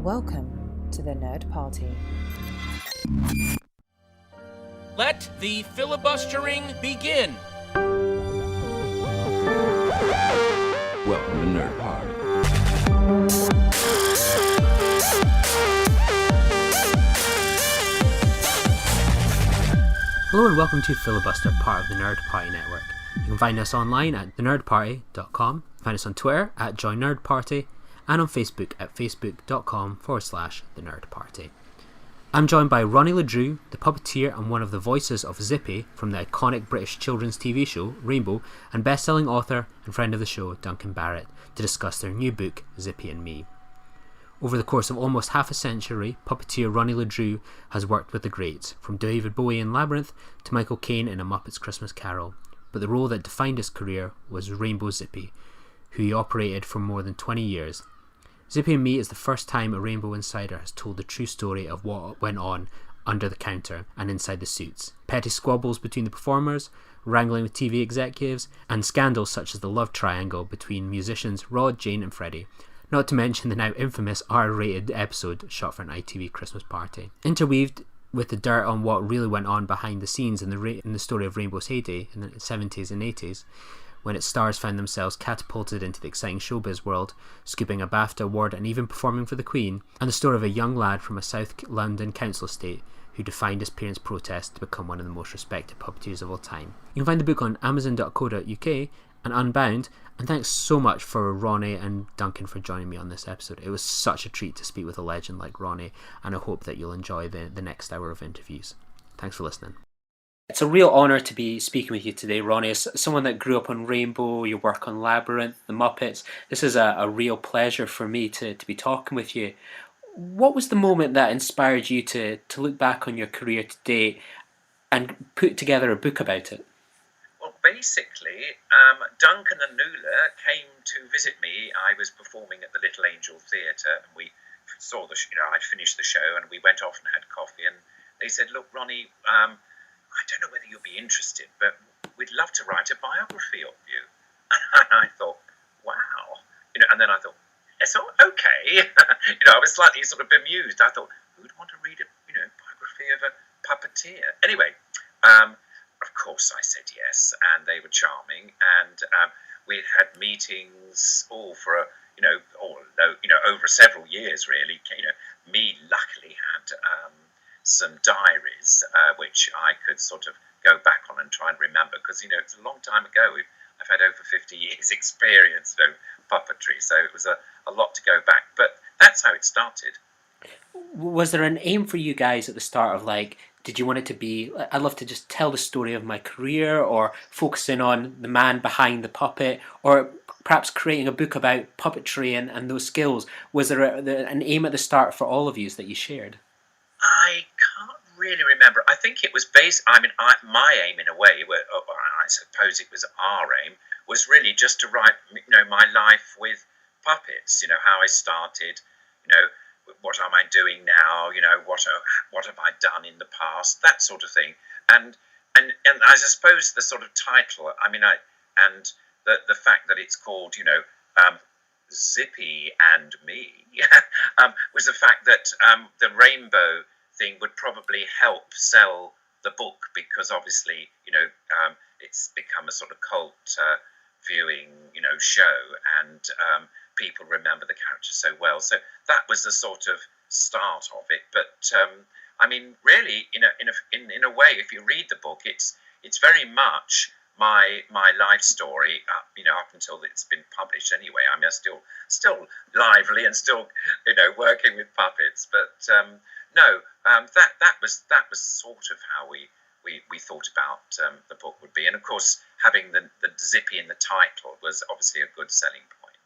Welcome to the Nerd Party. Let the filibustering begin. Welcome to Nerd Party. Hello and welcome to Filibuster, part of the Nerd Party Network. You can find us online at thenerdparty.com, find us on Twitter at joinnerdparty, and on Facebook at facebook.com/thenerdparty. I'm joined by Ronnie Le Drew, the puppeteer and one of the voices of Zippy from the iconic British children's TV show Rainbow, and best-selling author and friend of the show Duncan Barrett, to discuss their new book Zippy and Me. Over the course of almost half a century, puppeteer Ronnie Le Drew has worked with the greats, from David Bowie in Labyrinth to Michael Caine in A Muppet Christmas Carol. But the role that defined his career was Rainbow Zippy, who he operated for more than 20 years. Zippy and Me is the first time a Rainbow insider has told the true story of what went on under the counter and inside the suits. Petty squabbles between the performers, wrangling with TV executives, and scandals such as the love triangle between musicians Rod, Jane and Freddy. Not to mention the now infamous R-rated episode shot for an ITV Christmas party. Interweaved with the dirt on what really went on behind the scenes in the story of Rainbow's heyday in the 70s and 80s, when its stars found themselves catapulted into the exciting showbiz world, scooping a BAFTA award and even performing for the Queen, and the story of a young lad from a South London council estate who defied his parents' protest to become one of the most respected puppeteers of all time. You can find the book on amazon.co.uk and Unbound, and thanks so much for Ronnie and Duncan for joining me on this episode. It was such a treat to speak with a legend like Ronnie, and I hope that you'll enjoy the next hour of interviews. Thanks for listening. It's a real honour to be speaking with you today, Ronnie. As someone that grew up on Rainbow, your work on Labyrinth, the Muppets, this is a real pleasure for me to be talking with you. What was the moment that inspired you to look back on your career to date and put together a book about it? Well, basically, Duncan and Nuala came to visit me. I was performing at the Little Angel Theatre, and we saw I'd finished the show, and we went off and had coffee, and they said, "Look, Ronnie, I don't know whether you'll be interested, but we'd love to write a biography of you." And I thought, wow, and then I thought, it's all okay. I was slightly sort of bemused. I thought, who'd want to read a, biography of a puppeteer? Anyway, of course I said yes, and they were charming, and we had meetings all for over several years really. Me luckily had some diaries which I could sort of go back on and try and remember, because it's a long time ago. I've had over 50 years experience of puppetry, so it was a lot to go back, but that's how it started. Was there an aim for you guys at the start of, did you want it to be, I'd love to just tell the story of my career, or focusing on the man behind the puppet, or perhaps creating a book about puppetry and those skills? Was there an aim at the start for all of you that you shared? I can't really remember. I think it was my aim in a way, I suppose it was our aim, was really just to write, my life with puppets, how I started, what am I doing now, what have I done in the past, that sort of thing. And I suppose the sort of title, and the fact that it's called, Zippy and Me, was the fact that the rainbow thing would probably help sell the book, because obviously, it's become a sort of cult viewing, show, and people remember the characters so well. So that was the sort of start of it. But really, in a way, if you read the book, it's very much my life story, up until it's been published anyway. I'm still lively and still, working with puppets. But that was sort of how we thought about the book would be. And of course, having the Zippy in the title was obviously a good selling point.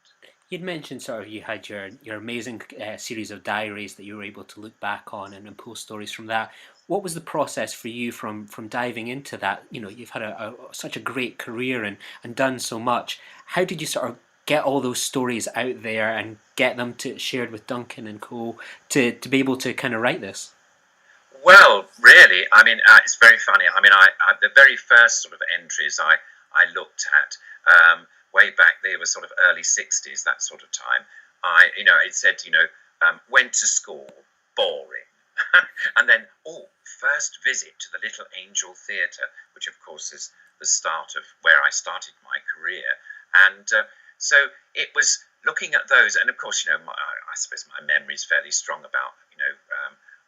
You'd mentioned sort of you had your amazing series of diaries that you were able to look back on and pull stories from that. What was the process for you from diving into that? You've had such a great career and done so much. How did you sort of get all those stories out there and get them shared with Duncan and co to be able to kind of write this? Well, really, it's very funny. The very first sort of entries I looked at way back, they were sort of early 60s, that sort of time. It said, Went to school, boring. And then, first visit to the Little Angel Theatre, which of course is the start of where I started my career. And so it was looking at those, and of course, I suppose my memory is fairly strong about,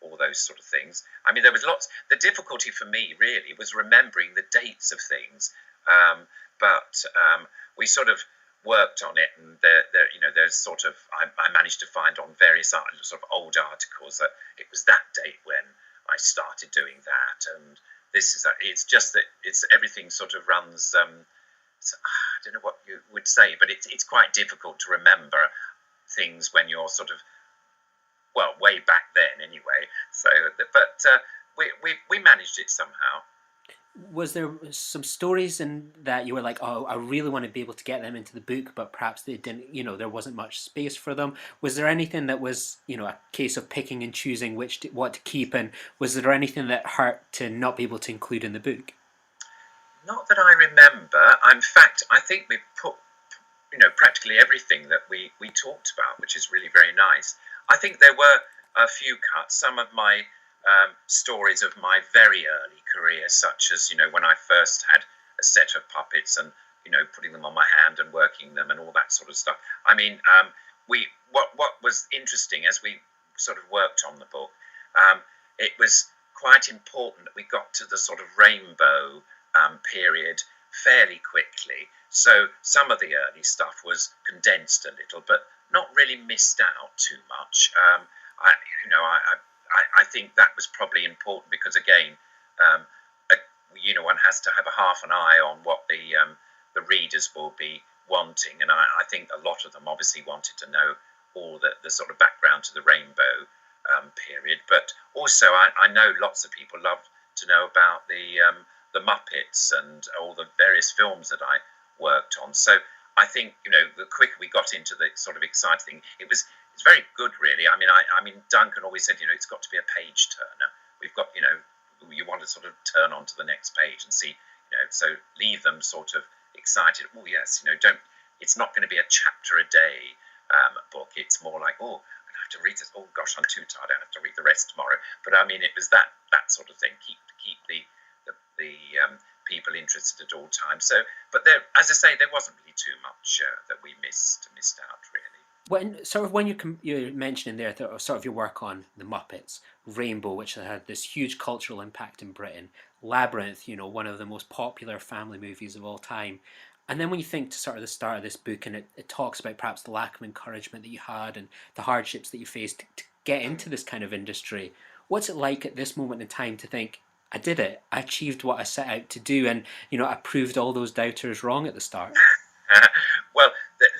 all those sort of things. I mean, there was lots. The difficulty for me really was remembering the dates of things, but we sort of worked on it, and there's sort of I managed to find on various sort of old articles that it was that date when I started doing that, and this is that. It's just that it's everything sort of runs. I don't know what you would say, but it's quite difficult to remember things when you're sort of way back then anyway. So, but we managed it somehow. Was there some stories in that you were like, oh, I really want to be able to get them into the book, but perhaps they didn't, there wasn't much space for them? Was there anything that was, a case of picking and choosing what to keep, and was there anything that hurt to not be able to include in the book? Not that I remember. In fact, I think we put, practically everything that we talked about, which is really very nice. I think there were a few cuts. Some of my stories of my very early career, such as, when I first had a set of puppets and, putting them on my hand and working them and all that sort of stuff. I mean, what was interesting as we sort of worked on the book, it was quite important that we got to the sort of rainbow period fairly quickly. So some of the early stuff was condensed a little, but not really missed out too much. I think that was probably important because, again, one has to have a half an eye on what the readers will be wanting, and I think a lot of them obviously wanted to know all the sort of background to the rainbow period, but also I know lots of people love to know about the Muppets and all the various films that I worked on. So I think the quicker we got into the sort of exciting thing, it's very good, really. I mean, Duncan always said, it's got to be a page turner. We've got, you want to sort of turn on to the next page and see, so leave them sort of excited. Oh yes, it's not going to be a chapter a day book. It's more like, I have to read this. Oh gosh, I'm too tired. I have to read the rest tomorrow. But I mean, it was that sort of thing. Keep the people interested at all times. So, but there, as I say, there wasn't really too much that we missed out really. When you're mentioning there sort of your work on the Muppets, Rainbow, which had this huge cultural impact in Britain, Labyrinth, one of the most popular family movies of all time, and then when you think to sort of the start of this book, and it talks about perhaps the lack of encouragement that you had and the hardships that you faced to get into this kind of industry, what's it like at this moment in time to think, I did it, I achieved what I set out to do, and I proved all those doubters wrong at the start? Well,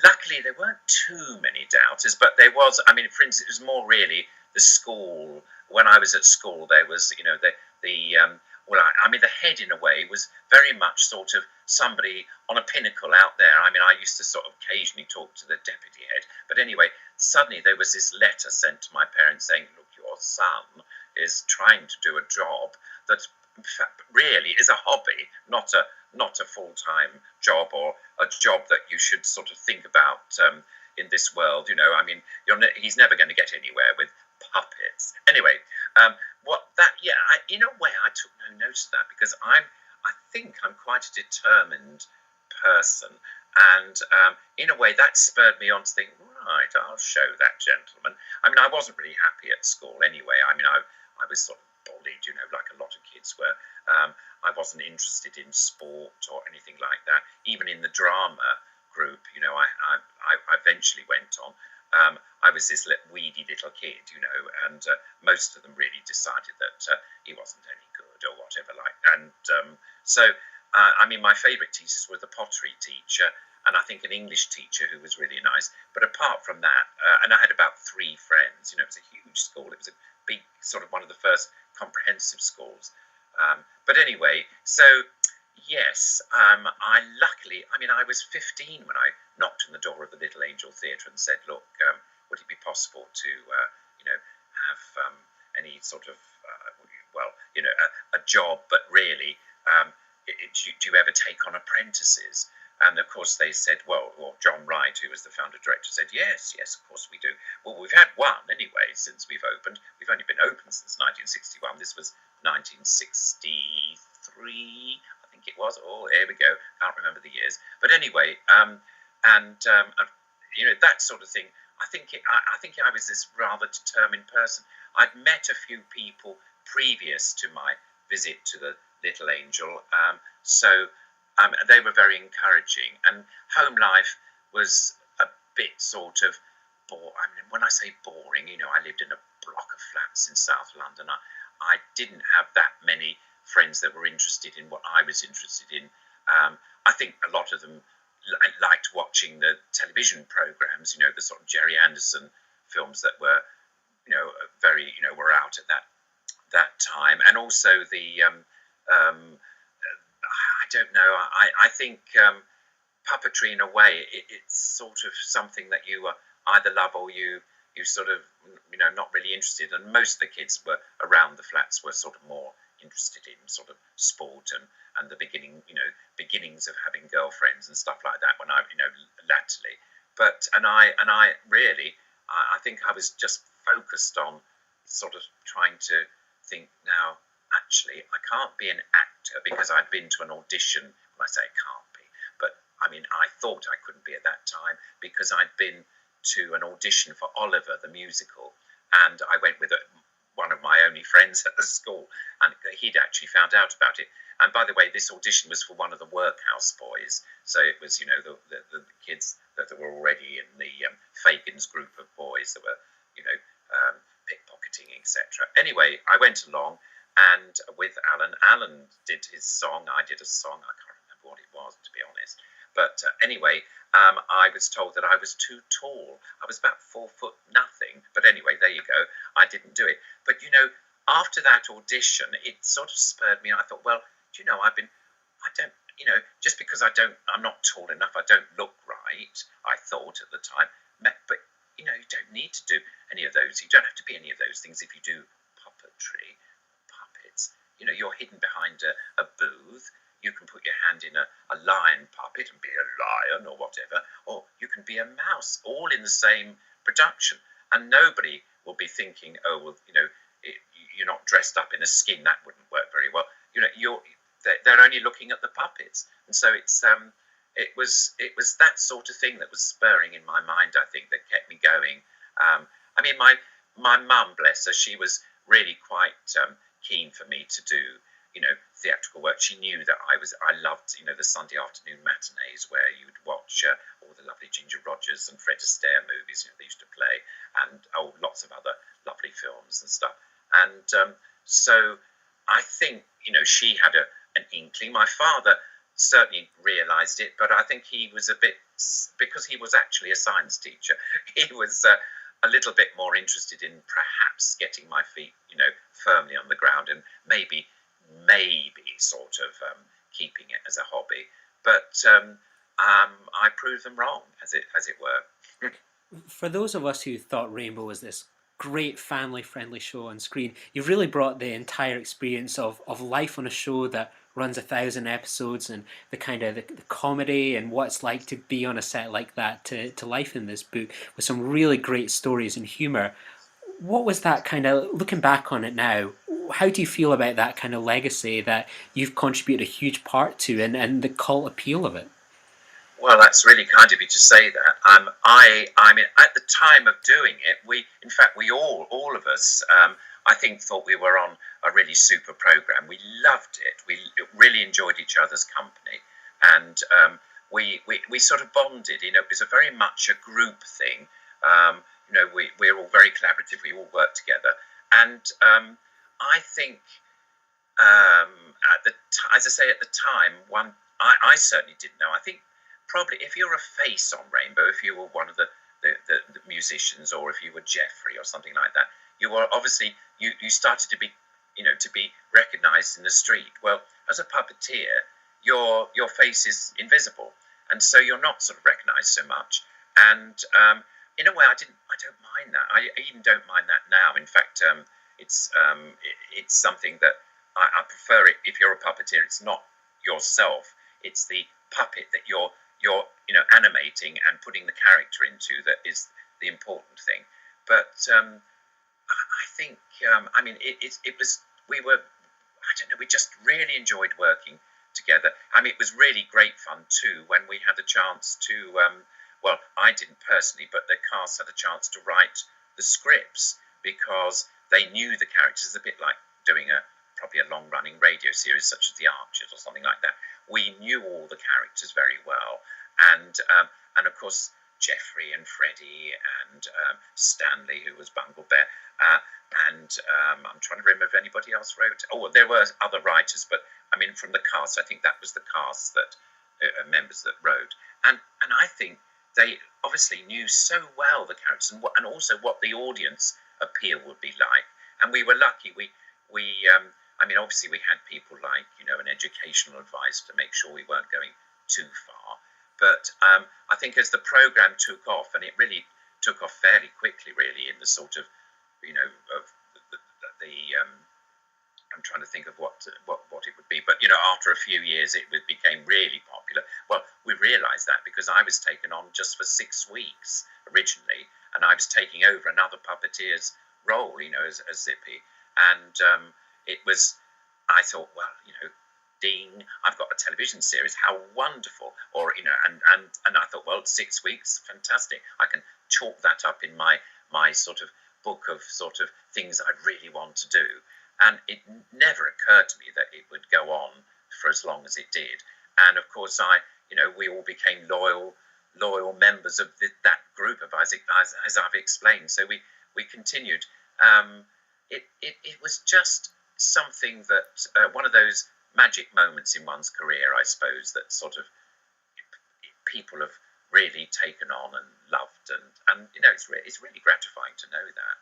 luckily there weren't too many doubters, but there was. I mean, for instance, it was more really the school. When I was at school, there was, the head in a way was very much sort of somebody on a pinnacle out there. I mean, I used to sort of occasionally talk to the deputy head, but anyway, suddenly there was this letter sent to my parents saying, "Look, your son is trying to do a job that in fact really is a hobby, not a full-time job or a job that you should sort of think about in this world. I mean, he's never going to get anywhere with puppets." Anyway, in a way, I took no notice of that because I think I'm quite a determined person, and in a way that spurred me on to think, right, I'll show that gentleman. I mean, I wasn't really happy at school anyway. I mean, I was sort of bullied, like a lot of kids were. I wasn't interested in sport or anything like that. Even in the drama group, I eventually went on. I was this weedy little kid, and most of them really decided that he wasn't any good or whatever like that. And my favourite teachers were the pottery teacher and I think an English teacher who was really nice. But apart from that, and I had about 3 friends, it was a huge school. It was a big, sort of one of the first comprehensive schools. But anyway, so yes, I was 15 when I knocked on the door of the Little Angel Theatre and said, look, would it be possible to, have any sort of, a job, but really, do you ever take on apprentices? And of course they said, well, John Wright, who was the founder director, said, yes, of course we do. Well, we've had one anyway since we've opened. We've only been open since 1961. This was 1963, I think it was. Oh, here we go. Can't remember the years. But anyway, you know, that sort of thing. I think I was this rather determined person. I'd met a few people previous to my visit to the Little Angel, so they were very encouraging. And home life was a bit sort of boring. I mean, when I say boring, you know, I lived in a block of flats in South London. I didn't have that many friends that were interested in what I was interested in. I think a lot of them liked watching the television programs, you know, the sort of Jerry Anderson films that were, you know, very, you know, were out at that time. And also the, I don't know, I think puppetry in a way, it's sort of something that you either love or you sort of, you know, not really interested. And most of the kids were around the flats were sort of more interested in sort of sport and the beginnings of having girlfriends and stuff like that when I, you know, latterly. But and I really, I think I was just focused on sort of trying to think, now actually I can't be an actor because I'd been to an audition. When I say I can't be, but I mean I thought I couldn't be at that time because I'd been to an audition for Oliver the musical, and I went with one of my only friends at the school, and he'd actually found out about it. And by the way, this audition was for one of the workhouse boys, so it was, you know, the kids that were already in the Fagin's group of boys that were, you know, pickpocketing, etc. Anyway, I went along, and with Alan did his song, I did a song, I can't remember what it was, to be honest. But anyway, I was told that I was too tall. I was about 4 foot nothing. But anyway, there you go. I didn't do it. But, you know, after that audition, it sort of spurred me. I thought, well, do you know, you know, just because I'm not tall enough, I don't look right, I thought at the time. But, you know, you don't need to do any of those. You don't have to be any of those things if you do puppetry, puppets. You know, you're hidden behind a booth. You can put your hand in a lion puppet and be a lion or whatever, or you can be a mouse, all in the same production. And nobody will be thinking, oh, well, you know, you're not dressed up in a skin, that wouldn't work very well. You know, they're only looking at the puppets. And so it was that sort of thing that was spurring in my mind, I think, that kept me going. I mean, my mum, bless her, she was really quite keen for me to do, you know, theatrical work. She knew that I loved, you know, the Sunday afternoon matinees where you'd watch all the lovely Ginger Rogers and Fred Astaire movies, you know, they used to play, and lots of other lovely films and stuff. And so I think, you know, she had an inkling. My father certainly realised it, but I think he was a bit, because he was actually a science teacher, he was a little bit more interested in perhaps getting my feet, you know, firmly on the ground and maybe sort of keeping it as a hobby. But I proved them wrong, as it were. For those of us who thought Rainbow was this great family-friendly show on screen, you've really brought the entire experience of life on a show that runs 1,000 episodes and the kind of the comedy and what it's like to be on a set like that to life in this book with some really great stories and humour. What was that kind of, looking back on it now, how do you feel about that kind of legacy that you've contributed a huge part to and the cult appeal of it? Well, that's really kind of you to say that. I mean, at the time of doing it, we all of us, I think, thought we were on a really super program. We loved it. We really enjoyed each other's company, and we sort of bonded. You know, it was a very much a group thing. You know, we're all very collaborative. We all work together, and I think, as I say, at the time, I certainly didn't know. I think probably if you're a face on Rainbow, if you were one of the musicians, or if you were Jeffrey or something like that, you were obviously you started to be, you know, to be recognised in the street. Well, as a puppeteer, your face is invisible, and so you're not sort of recognised so much. And in a way, I don't mind that. I even don't mind that now. In fact, it's something that I prefer. It if you're a puppeteer, it's not yourself. It's the puppet that you're you're animating and putting the character into that is the important thing. But I think it was we were I don't know, we just really enjoyed working together. It was really great fun too when we had a chance to well, I didn't personally, but the cast had a chance to write the scripts because they knew the characters. A bit like doing probably a long-running radio series such as The Archers or something like that. We knew all the characters very well, and of course Geoffrey and Freddy and Stanley, who was Bungle Bear, and I'm trying to remember if anybody else wrote. Oh, there were other writers, but from the cast, I think that was the cast that members that wrote, and I think they obviously knew so well the characters and also what the audience appeal would be like. And we were lucky. We obviously we had people like an educational advice to make sure we weren't going too far. But I think as the program took off, and it really took off fairly quickly, really, in the sort of of the I'm trying to think of what it would be, but after a few years it became really popular. Well, we realised that because I was taken on just for 6 weeks originally, and I was taking over another puppeteer's role, as Zippy, and it was. I thought, well, Dean, I've got a television series, how wonderful, or and I thought, well, 6 weeks, fantastic. I can chalk that up in my sort of book of sort of things I really want to do. And it never occurred to me that it would go on for as long as it did. And of course, we all became loyal members of that group of as I've explained. So we continued. It was just something that one of those magic moments in one's career, I suppose, that sort of people have really taken on and loved, and it's really gratifying to know that.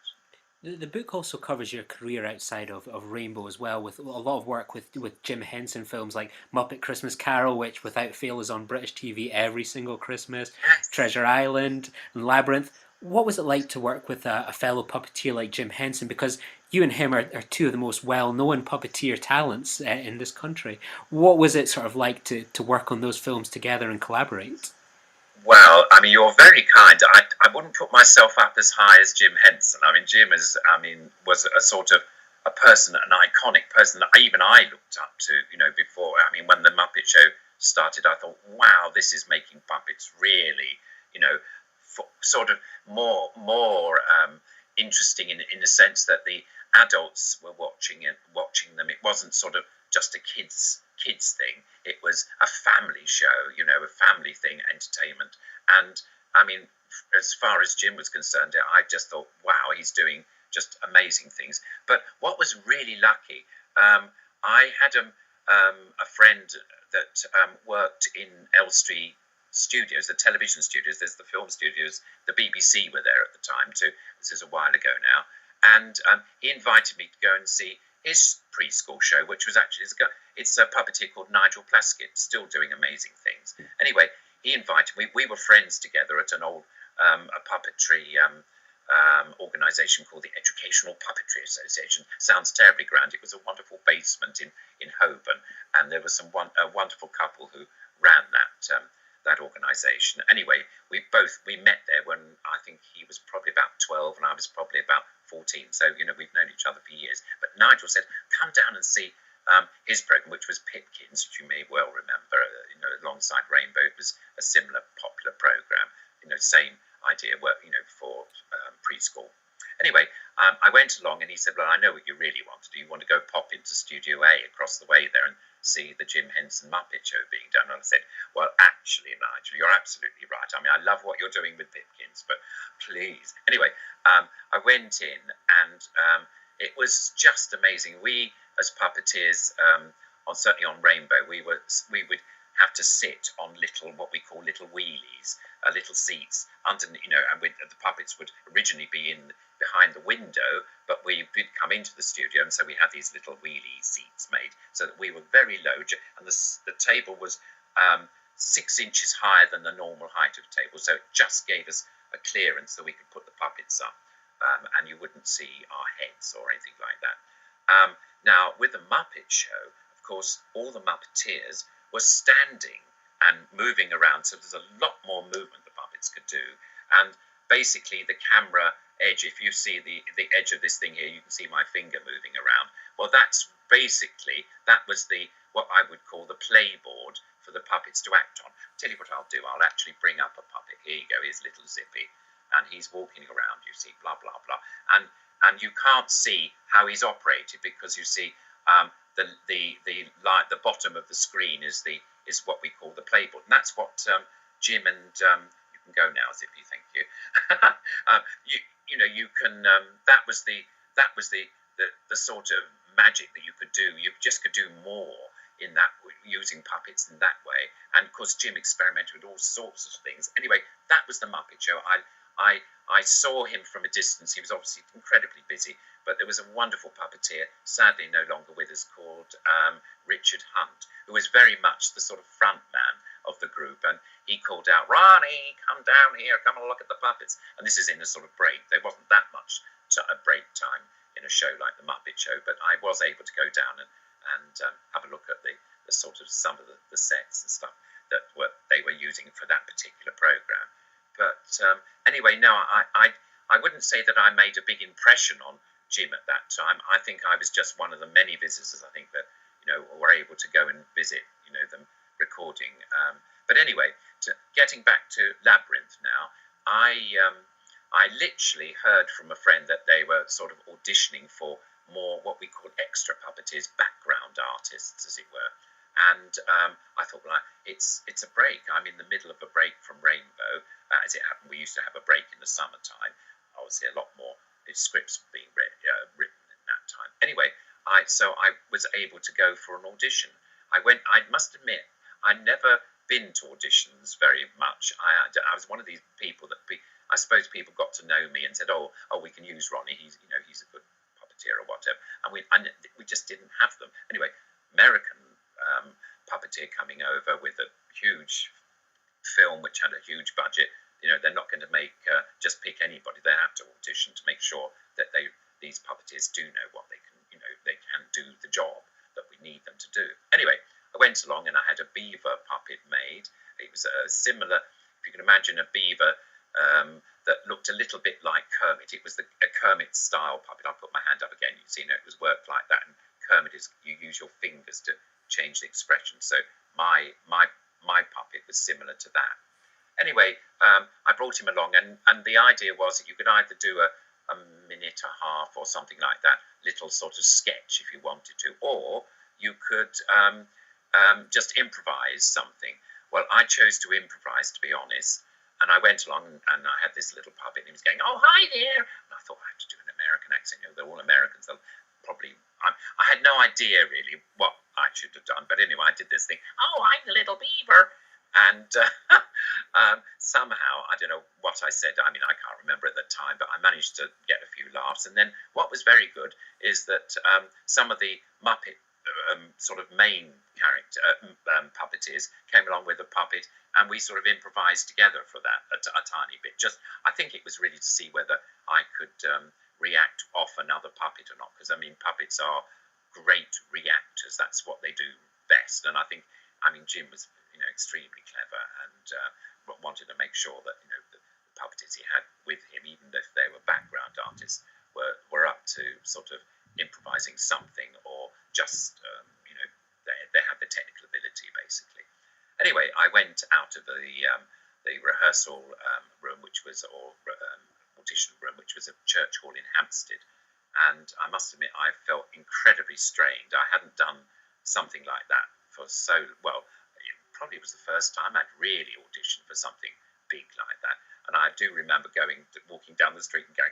The book also covers your career outside of Rainbow as well, with a lot of work with Jim Henson films like Muppet Christmas Carol, which without fail is on British TV every single Christmas, Yes. Treasure Island, and Labyrinth. What was it like to work with a fellow puppeteer like Jim Henson? Because you and him are two of the most well-known puppeteer talents in this country. What was it sort of like to work on those films together and collaborate? Well, you're very kind. I wouldn't put myself up as high as Jim Henson. Jim was a sort of a person, an iconic person that even I looked up to, before. When the Muppet Show started, I thought, wow, this is making puppets really, sort of more interesting in the sense that the adults were watching them. It wasn't sort of just a kids thing. It was a family show, a family thing, entertainment. And as far as Jim was concerned, I just thought, wow, he's doing just amazing things. But what was really lucky, I had a friend that worked in Elstree Studios, the television studios. There's the film studios. The BBC were there at the time too. This is a while ago now. And he invited me to go and see his preschool show, which was actually it's a puppeteer called Nigel Plaskett, still doing amazing things. Anyway, he invited me. We were friends together at an old a puppetry organisation called the Educational Puppetry Association. Sounds terribly grand. It was a wonderful basement in Holborn, and there was a wonderful couple who ran that organisation. Anyway, we met there when I think he was probably about 12 and I was probably about 14. So we've known each other for years. But Nigel said, "Come down and see his program," which was Pipkins, which you may well remember. Alongside Rainbow, it was a similar popular program. Same idea. For preschool. Anyway, I went along and he said, "Well, I know what you really want to do. You want to go pop into Studio A across the way there and see the Jim Henson Muppet Show being done." And I said, "Well, actually, Nigel, you're absolutely right. I love what you're doing with Pipkins, but please." Anyway, I went in and it was just amazing. We, as puppeteers, certainly on Rainbow, we would have to sit on what we call little wheelies, little seats under, and the puppets would originally be behind the window, but we did come into the studio, and so we had these little wheelie seats made so that we were very low, and the table was 6 inches higher than the normal height of the table, so it just gave us a clearance so we could put the puppets up, and you wouldn't see our heads or anything like that. Now, with the Muppet Show, of course, all the Muppeteers were standing and moving around. So there's a lot more movement the puppets could do. And basically the camera edge, if you see the edge of this thing here, you can see my finger moving around. Well, that was what I would call the playboard for the puppets to act on. Tell you what I'll do, I'll actually bring up a puppet. Here you go, here's little Zippy, and he's walking around, you see, blah, blah, blah. And you can't see how he's operated, because you see the bottom of the screen is what we call the playboard. And that's what Jim and you can go now, Zippy, thank you. You can that was the sort of magic that you could do. You just could do more in that, using puppets in that way. And of course Jim experimented with all sorts of things. Anyway, that was the Muppet Show. I saw him from a distance. He was obviously incredibly busy, but there was a wonderful puppeteer, sadly no longer with us, called Richard Hunt, who was very much the sort of front man of the group. And he called out, "Ronnie, come down here, come and look at the puppets." And this is in a sort of break. There wasn't that much a break time in a show like the Muppet Show, but I was able to go down and have a look at the sort of some of the sets and stuff that they were using for that particular program. But anyway, no, I wouldn't say that I made a big impression on Jim at that time. I think I was just one of the many visitors, I think, that were able to go and visit them recording. But anyway, getting back to Labyrinth now, I literally heard from a friend that they were sort of auditioning for more what we call extra puppeteers, background artists, as it were. And I thought, well, it's a break. I'm in the middle of a break from Rainbow. As it happened, we used to have a break in the summertime. Obviously, a lot more scripts being written in that time. Anyway, so I was able to go for an audition. I must admit, I'd never been to auditions very much. I was one of these people that I suppose people got to know me and said, oh, we can use Ronnie. He's a good puppeteer or whatever. And we just didn't have them. Anyway, American puppeteer coming over with a huge film which had a huge budget. They're not going to just pick anybody. They have to audition to make sure that these puppeteers do know what they can. They can do the job that we need them to do. Anyway, I went along and I had a beaver puppet made. It was a similar, if you can imagine, a beaver that looked a little bit like Kermit. It was a Kermit style puppet. I'll put my hand up again. You see, it was worked like that. And Kermit you use your fingers to change the expression. So my puppet was similar to that. Anyway, I brought him along, and the idea was that you could either do a minute and a half or something like that, little sort of sketch if you wanted to, or you could just improvise something. Well, I chose to improvise, to be honest, and I went along and I had this little puppet, and he was going, "Oh, hi there," and I thought I have to do an American accent. They're all Americans. They'll probably. I had no idea really what I should have done, but anyway, I did this thing. "Oh, I'm the little beaver." And somehow, I don't know what I said. I mean, I can't remember at the time, but I managed to get a few laughs. And then what was very good is that some of the Muppet sort of main character puppeteers came along with a puppet, and we sort of improvised together for that a tiny bit. I think it was really to see whether I could react off another puppet or not, because I mean, puppets are great reactors. That's what they do best. And I think, Jim was extremely clever and wanted to make sure that the puppeteers he had with him, even if they were background artists, were up to sort of improvising something, or just they had the technical ability basically. Anyway, I went out of the rehearsal room, audition room, which was a church hall in Hampstead, and I must admit I felt incredibly strained. I hadn't done something like that for so well. Probably was the first time I'd really auditioned for something big like that. And I do remember walking down the street and going,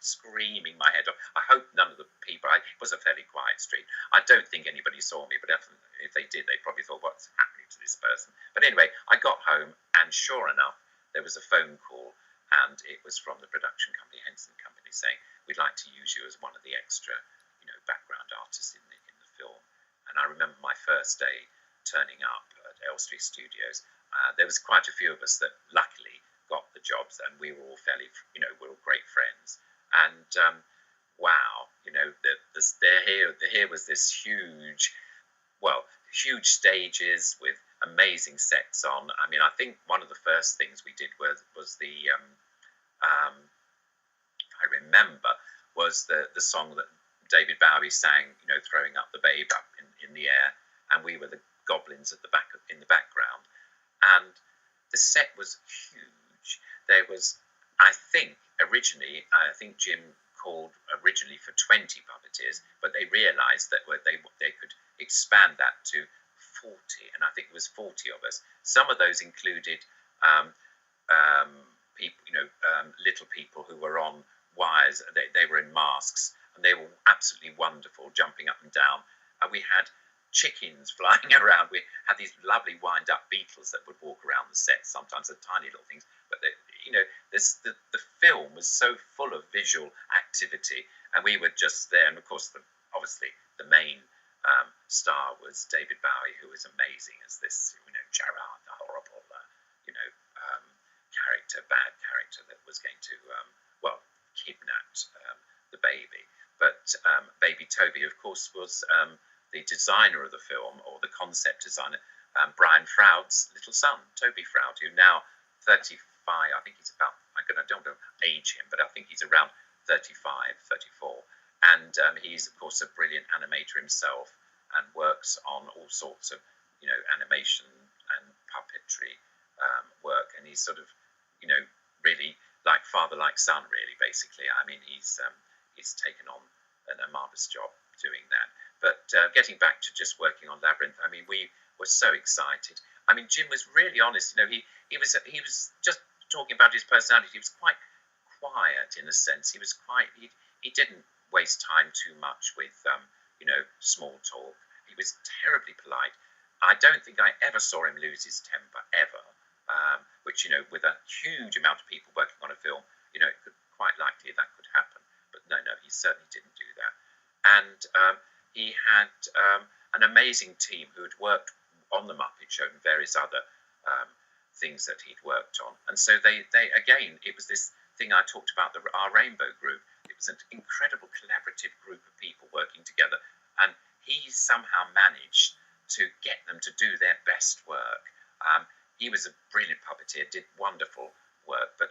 screaming my head off. I hope none of the people, it was a fairly quiet street. I don't think anybody saw me, but if they did, they probably thought, what's happening to this person? But anyway, I got home, and sure enough, there was a phone call, and it was from the production company, Henson Company, saying, "We'd like to use you as one of the extra, background artists in the film." And I remember my first day turning up at Elstree Studios. There was quite a few of us that luckily got the jobs, and we were all fairly, we're all great friends. And wow, here was this huge stages with amazing sets on. I mean, I think one of the first things we did was the I remember was the song that David Bowie sang, you know, throwing up the babe up in the air, and we were the goblins at the back in the background, and the set was huge. There was, I think Jim called originally for 20 puppeteers, but they realised that they could expand that to 40, and I think it was 40 of us. Some of those included people, you know, little people who were on wires. They were in masks, and they were absolutely wonderful, jumping up and down. And we had chickens flying around. We had these lovely wind-up beetles that would walk around the set. Sometimes they're tiny little things, but you know, the film was so full of visual activity, and we were just there. And of course, obviously, the main star was David Bowie, who was amazing as this, you know, Gerard, the horrible, bad character that was going to, kidnap the baby. But baby Toby, of course, was the designer of the film, or the concept designer, Brian Froud's little son, Toby Froud, who now 35, I think he's about, I don't know age him, but I think he's around 35, 34. And he's, of course, a brilliant animator himself, and works on all sorts of, you know, animation and puppetry work. And he's sort of, you know, really like father, like son, really, basically. I mean, he's taken on a marvelous job doing that. But getting back to just working on Labyrinth, I mean, we were so excited. I mean, Jim was really honest. You know, he was just talking about his personality. He was quite quiet in a sense. He didn't waste time too much with you know, small talk. He was terribly polite. I don't think I ever saw him lose his temper ever. Which, you know, with a huge amount of people working on a film, you know, it could quite likely that could happen. But no, he certainly didn't do that. And he had an amazing team who had worked on The Muppet Show and various other things that he'd worked on. And so they again, it was this thing I talked about, our Rainbow group. It was an incredible collaborative group of people working together. And he somehow managed to get them to do their best work. He was a brilliant puppeteer, did wonderful work, but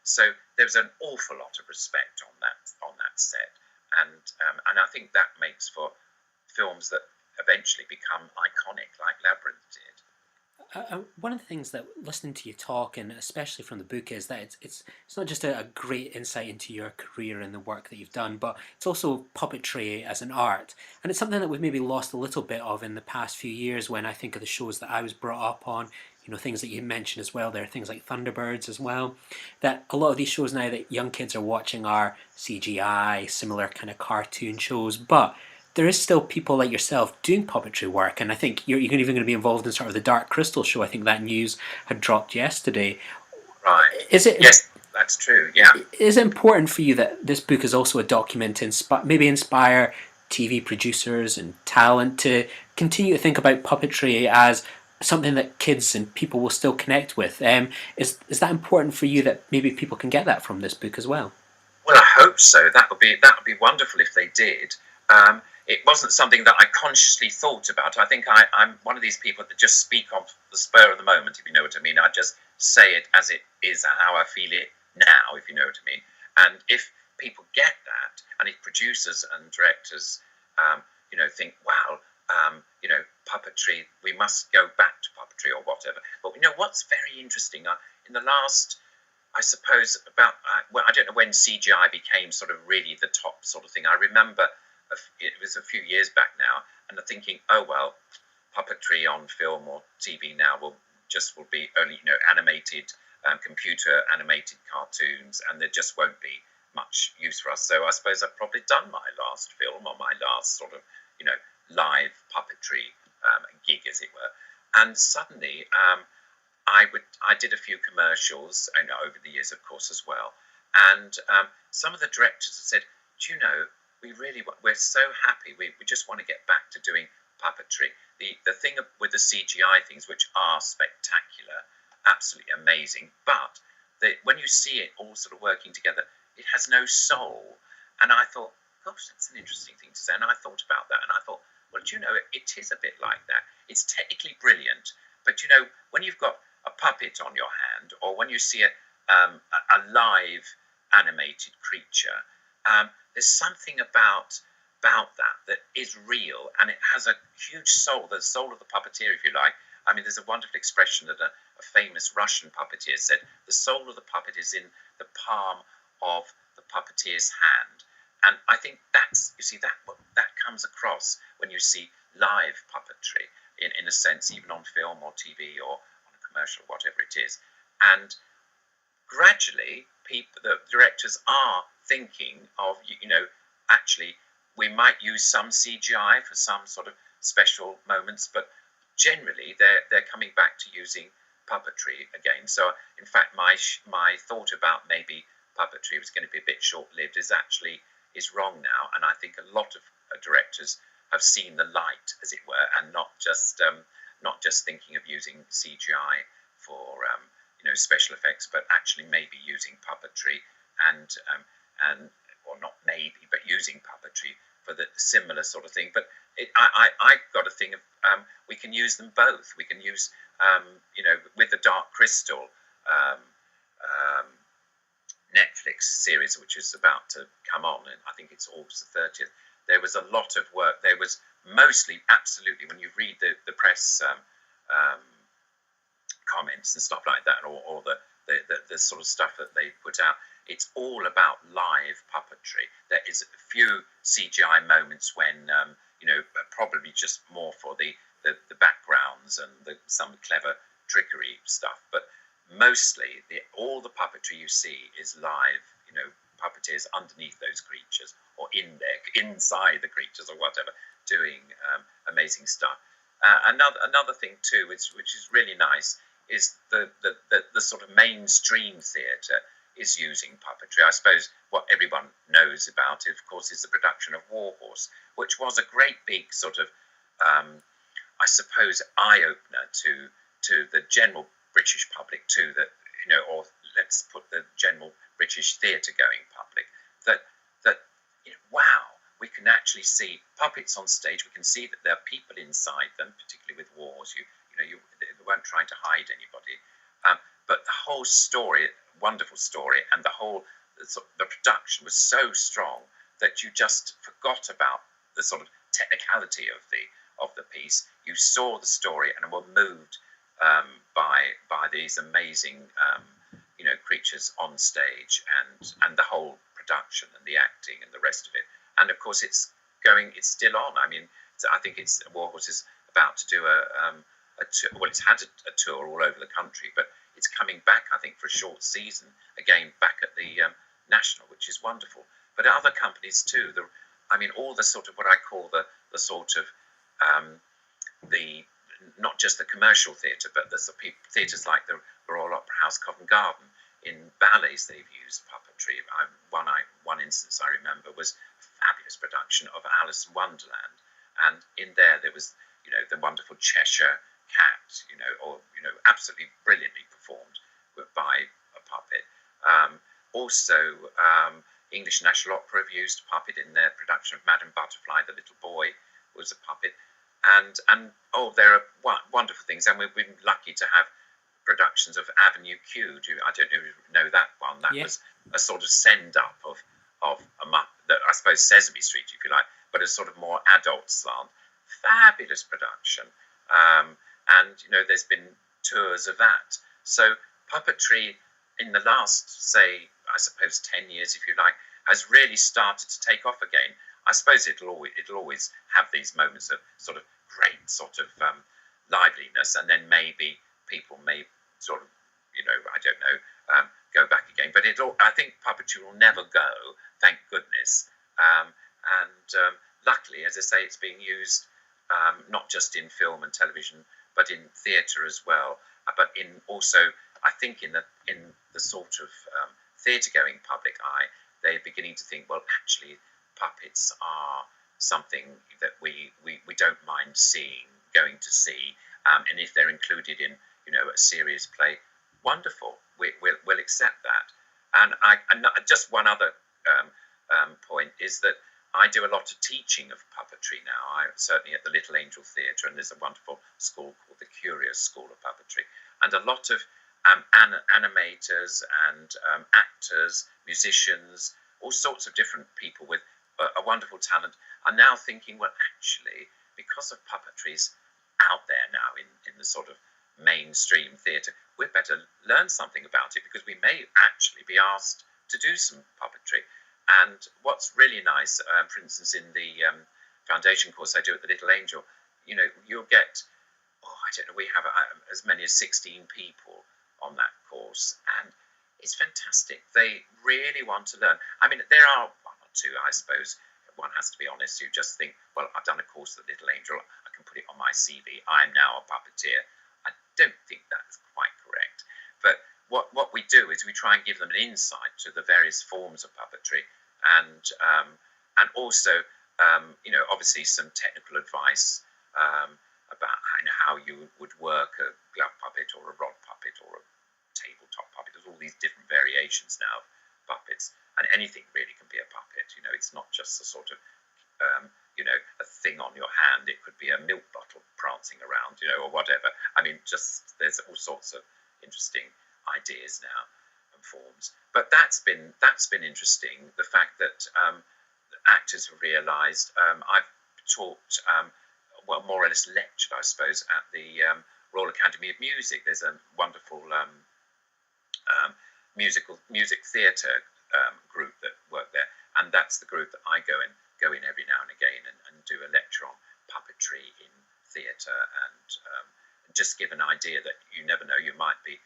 so there was an awful lot of respect on that set, and I think that makes for films that eventually become iconic, like Labyrinth did. One of the things that listening to you talk, and especially from the book, is that it's not just a great insight into your career and the work that you've done, but it's also puppetry as an art. And it's something that we've maybe lost a little bit of in the past few years when I think of the shows that I was brought up on. You know, things that you mentioned as well, there are things like Thunderbirds as well, that a lot of these shows now that young kids are watching are CGI, similar kind of cartoon shows, but there is still people like yourself doing puppetry work, and I think you're even going to be involved in sort of the Dark Crystal show. I think that news had dropped yesterday. Right. Yes, that's true, yeah. Is it important for you that this book is also a document to maybe inspire TV producers and talent to continue to think about puppetry as something that kids and people will still connect with? Is that important for you, that maybe people can get that from this book as well? Well, I hope so. That would be wonderful if they did. It wasn't something that I consciously thought about. I think I'm one of these people that just speak off the spur of the moment, if you know what I mean. I just say it as it is, how I feel it now, if you know what I mean. And if people get that, and if producers and directors, you know, think, wow, you know, puppetry, we must go back to puppetry or whatever. But you know what's very interesting? In the last, I suppose, I don't know when CGI became sort of really the top sort of thing. I remember it was a few years back now, and I'm thinking, oh well, puppetry on film or TV now will be only, you know, animated, computer animated cartoons, and there just won't be much use for us. So I suppose I've probably done my last film, or my last sort of, you know, live puppetry gig, as it were. And suddenly I did a few commercials, and over the years, of course, as well. And some of the directors have said, do you know, we're so happy. We just want to get back to doing puppetry. The thing with the CGI things, which are spectacular, absolutely amazing, but when you see it all sort of working together, it has no soul. And I thought, gosh, that's an interesting thing to say. And I thought about that, and I thought, well, do you know, it is a bit like that. It's technically brilliant, But when you've got a puppet on your hand, or when you see a live animated creature, there's something about that is real, and it has a huge soul, the soul of the puppeteer, if you like. I mean, there's a wonderful expression that a famous Russian puppeteer said: the soul of the puppet is in the palm of the puppeteer's hand. And I think that comes across when you see live puppetry, in a sense, even on film or TV or on a commercial, whatever it is. And gradually, the directors are thinking of, actually, we might use some CGI for some sort of special moments, but generally they're coming back to using puppetry again. So, in fact, my thought about maybe puppetry was going to be a bit short-lived is wrong now, and I think a lot of directors have seen the light, as it were, and not just thinking of using CGI for special effects, but actually maybe using puppetry or not maybe, but using puppetry for the similar sort of thing. But I got a thing of we can use them both. We can use with the Dark Crystal Netflix series, which is about to come on, and I think it's August the 30th. There was a lot of work. There was mostly, absolutely, when you read the press comments and stuff like that, or the sort of stuff that they put out, it's all about live puppetry. There is a few CGI moments when probably just more for the backgrounds and some clever trickery stuff, but mostly all the puppetry you see is live, puppeteers underneath those creatures or inside the creatures or whatever, doing amazing stuff. Another thing too, which is really nice, is the sort of mainstream theatre is using puppetry. I suppose what everyone knows about it, of course, is the production of War Horse, which was a great big sort of, I suppose, eye-opener to the general British public too, or let's put the general British theatre-going public, that wow, we can actually see puppets on stage. We can see that there are people inside them, particularly with wars. They weren't trying to hide anybody, but the whole story, wonderful story, and the production was so strong that you just forgot about the sort of technicality of the piece. You saw the story and were moved by these amazing creatures on stage, and the whole production and the acting and the rest of it. And of course, it's still on. I mean, I think War Horse is about to do it's had a tour all over the country, but it's coming back, I think, for a short season again back at the National, which is wonderful. But other companies too. All the sort of what I call the sort of the not just the commercial theatre, but the theatres like the Royal Opera House, Covent Garden. In ballets, they've used puppetry. One instance I remember was a fabulous production of Alice in Wonderland, and in there was the wonderful Cheshire Cat, absolutely brilliantly performed by a puppet. Also, English National Opera have used a puppet in their production of Madame Butterfly. The little boy was a puppet. And there are wonderful things, and we've been lucky to have productions of Avenue Q. I don't know if you know that one. That was a sort of send-up of a Muppet, I suppose Sesame Street, if you like, but a sort of more adult slant. Fabulous production. And there's been tours of that. So puppetry in the last, say, I suppose 10 years, if you like, has really started to take off again. I suppose it'll always have these moments of sort of great sort of liveliness, and then maybe people may sort of, I don't know, go back again. But I think puppetry will never go, thank goodness. And luckily, as I say, it's being used not just in film and television, but in theatre as well. But also, I think in the sort of theatre-going public eye, they're beginning to think, well, actually, puppets are something that we don't mind going to see, and if they're included in a serious play, wonderful. We'll accept that. And just one other point is that I do a lot of teaching of puppetry now. I'm certainly at the Little Angel Theatre, and there's a wonderful school called the Curious School of Puppetry, and a lot of animators and actors, musicians, all sorts of different people with a wonderful talent are now thinking, well, actually, because of puppetry's out there now in the sort of mainstream theatre, we'd better learn something about it, because we may actually be asked to do some puppetry. And what's really nice, for instance, in the foundation course I do at the Little Angel, you'll get, I don't know, we have as many as 16 people on that course, and it's fantastic. They really want to learn. I mean, there are one or two, I suppose, one has to be honest, who just think, well, I've done a course at the Little Angel, I can put it on my CV, I'm now a puppeteer. I don't think that's quite correct. But what we do is we try and give them an insight to the various forms of puppetry, and also, obviously some technical advice about how you would work a glove puppet or a rod puppet or a tabletop puppet. There's all these different variations now of puppets, and anything really can be a puppet. It's not just a sort of a thing on your hand. It could be a milk bottle prancing around, or whatever. I mean, just there's all sorts of interesting ideas now and forms. But that's been interesting. The fact that actors have realised. I've taught, more or less lectured, I suppose, at the Royal Academy of Music. There's a wonderful music theatre group that work there, and that's the group that I go in every now and again and do a lecture on puppetry in theatre, and just give an idea that you never know, you might be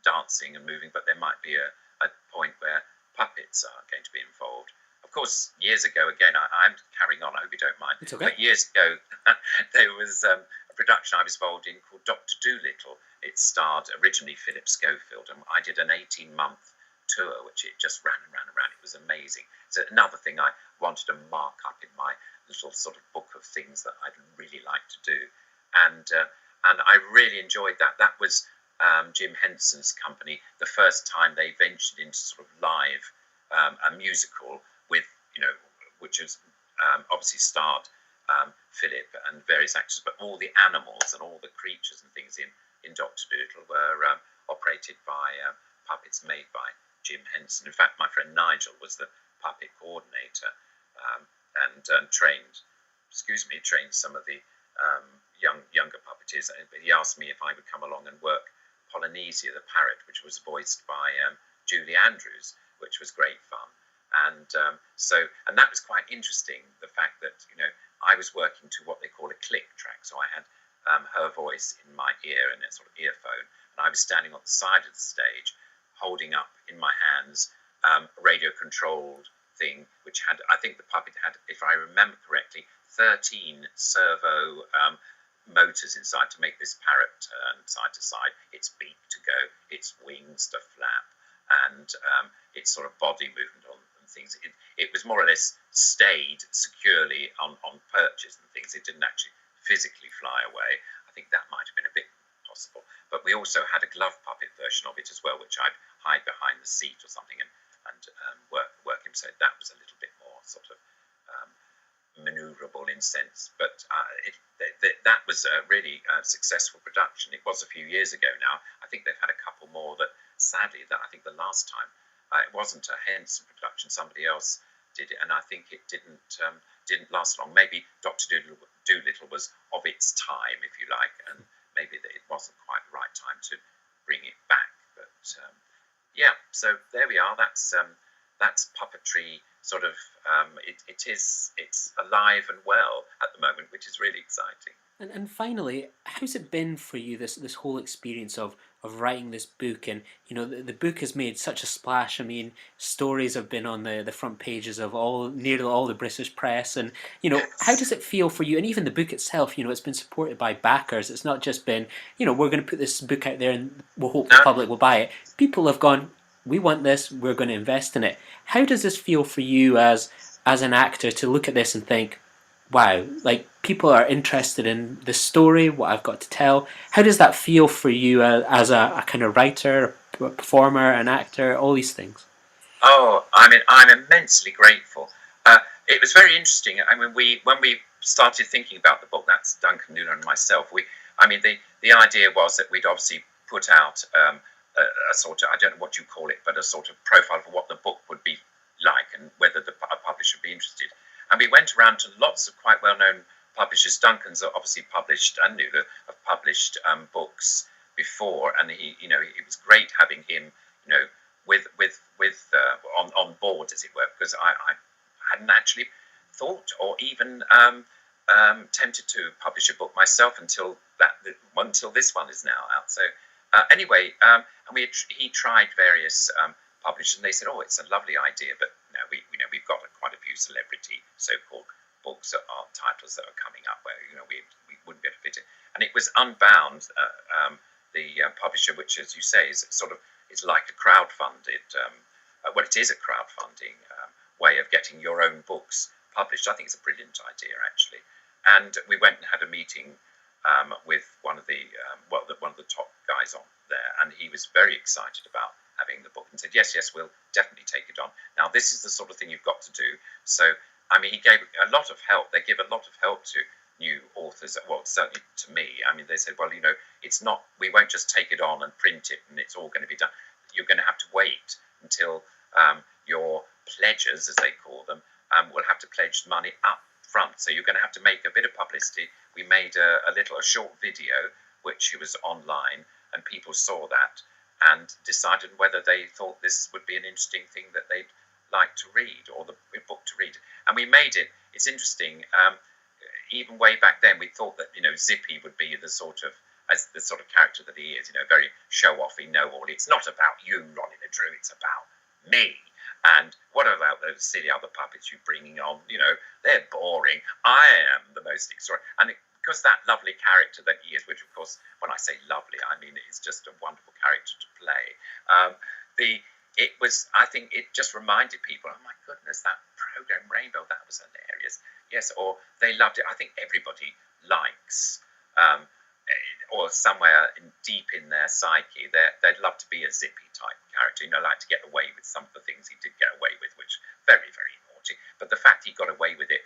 dancing and moving, but there might be a point where puppets are going to be involved. Of course, years ago, again, I'm carrying on, I hope you don't mind. It's okay. But years ago, there was a production I was involved in called Dr. Dolittle. It starred originally Philip Schofield, and I did an 18-month tour, which it just ran and ran and ran. It was amazing. So another thing I wanted to mark up in my little sort of book of things that I'd really like to do. And I really enjoyed that. That was Jim Henson's company, the first time they ventured into sort of live, a musical with, which was obviously starred Philip and various actors, but all the animals and all the creatures and things in Dr. Dolittle were operated by puppets made by Jim Henson. In fact, my friend Nigel was the puppet coordinator and trained some of the younger puppeteers. He asked me if I would come along and work Polynesia the parrot, which was voiced by Julie Andrews, which was great fun. And that was quite interesting, the fact that I was working to what they call a click track, so I had her voice in my ear in a sort of earphone, and I was standing on the side of the stage holding up in my hands a radio controlled thing which had, I think the puppet had, if I remember correctly, 13 servo motors inside to make this parrot turn side to side, its beak to go, its wings to flap, and its sort of body movement on and things. It was more or less stayed securely on perches and things. It didn't actually physically fly away. I think that might have been a bit possible. But we also had a glove puppet version of it as well, which I'd hide behind the seat or something and work him. So that was a little bit more sort of maneuverable in sense. But that was a really successful production. It was a few years ago now. I think they've had a couple more that, sadly, that I think the last time it wasn't a Henson production. Somebody else did it, and I think it didn't last long. Maybe Dr. Dolittle was of its time, if you like, and maybe that it wasn't quite the right time to bring it back. But so there we are. That's puppetry. Sort of, it's alive and well at the moment, which is really exciting. And finally, how's it been for you, this whole experience of writing this book? And the book has made such a splash. I mean, stories have been on the front pages of nearly all the British press. And how does it feel for you? And even the book itself, it's been supported by backers. It's not just been we're going to put this book out there and we'll hope the public will buy it. People have gone, we want this, we're going to invest in it. How does this feel for you as an actor to look at this and think, wow, like people are interested in the story, what I've got to tell? How does that feel for you as a kind of writer, a performer, an actor, all these things? Oh, I mean, I'm immensely grateful. It was very interesting. I mean, when we started thinking about the book, that's Duncan Newland and myself. The idea was that we'd obviously put out a sort of, I don't know what you call it, but a sort of profile for what the book would be like and whether a publisher would be interested. And we went around to lots of quite well-known publishers. Duncan's obviously published, and Newland have published books before, and it was great having him, with on board, as it were, because I hadn't actually thought or even tempted to publish a book myself until this one is now out. So anyway, and he tried various publishers, and they said, "Oh, it's a lovely idea, but no, we've got quite a few celebrity so-called books that are titles that are coming up where we wouldn't be able to fit it." And it was Unbound, the publisher, which, as you say, is like a crowdfunded. Well, it is a crowdfunding way of getting your own books published. I think it's a brilliant idea, actually. And we went and had a meeting with one of the top guys on there, and he was very excited about having the book and said, yes, we'll definitely take it on. Now, this is the sort of thing you've got to do. So, I mean, he gave a lot of help. They give a lot of help to new authors. Well, certainly to me. I mean, they said, well, it's not, we won't just take it on and print it and it's all going to be done. You're going to have to wait until your pledgers, as they call them, will have to pledge money up front. So you're going to have to make a bit of publicity. We made a short video, which was online, and people saw that and decided whether they thought this would be an interesting thing that they'd like to read, or the book to read. And we made it. It's interesting. Even way back then, we thought that Zippy would be the sort of character that he is. Very show-offy, know-all. It's not about you, Ronnie Le Drew. It's about me. And what about those silly other puppets you're bringing on? They're boring. I am the most extraordinary. And because that lovely character that he is, which of course, when I say lovely, I mean it's just a wonderful character to play. I think it just reminded people, oh my goodness, that program Rainbow, that was hilarious. Yes, or they loved it. I think everybody likes, or somewhere deep in their psyche, they'd love to be a Zippy type character, like to get away with some of the things he did get away with, which very, very naughty. But the fact he got away with it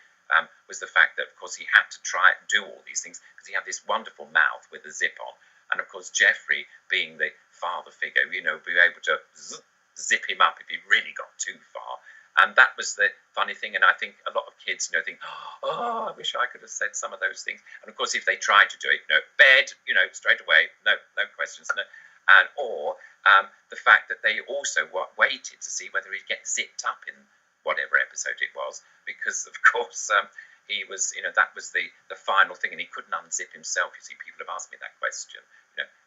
was the fact that, of course, he had to try and do all these things because he had this wonderful mouth with a zip on. And, of course, Geoffrey, being the father figure, be able to zip him up if he really got too far. And that was the funny thing. And I think a lot of kids, think, oh, I wish I could have said some of those things. And, of course, if they tried to do it, bed, straight away, no questions. No. Or the fact that they also waited to see whether he'd get zipped up in whatever episode it was, because of course he was, that was the final thing, and he couldn't unzip himself. You see, people have asked me that question.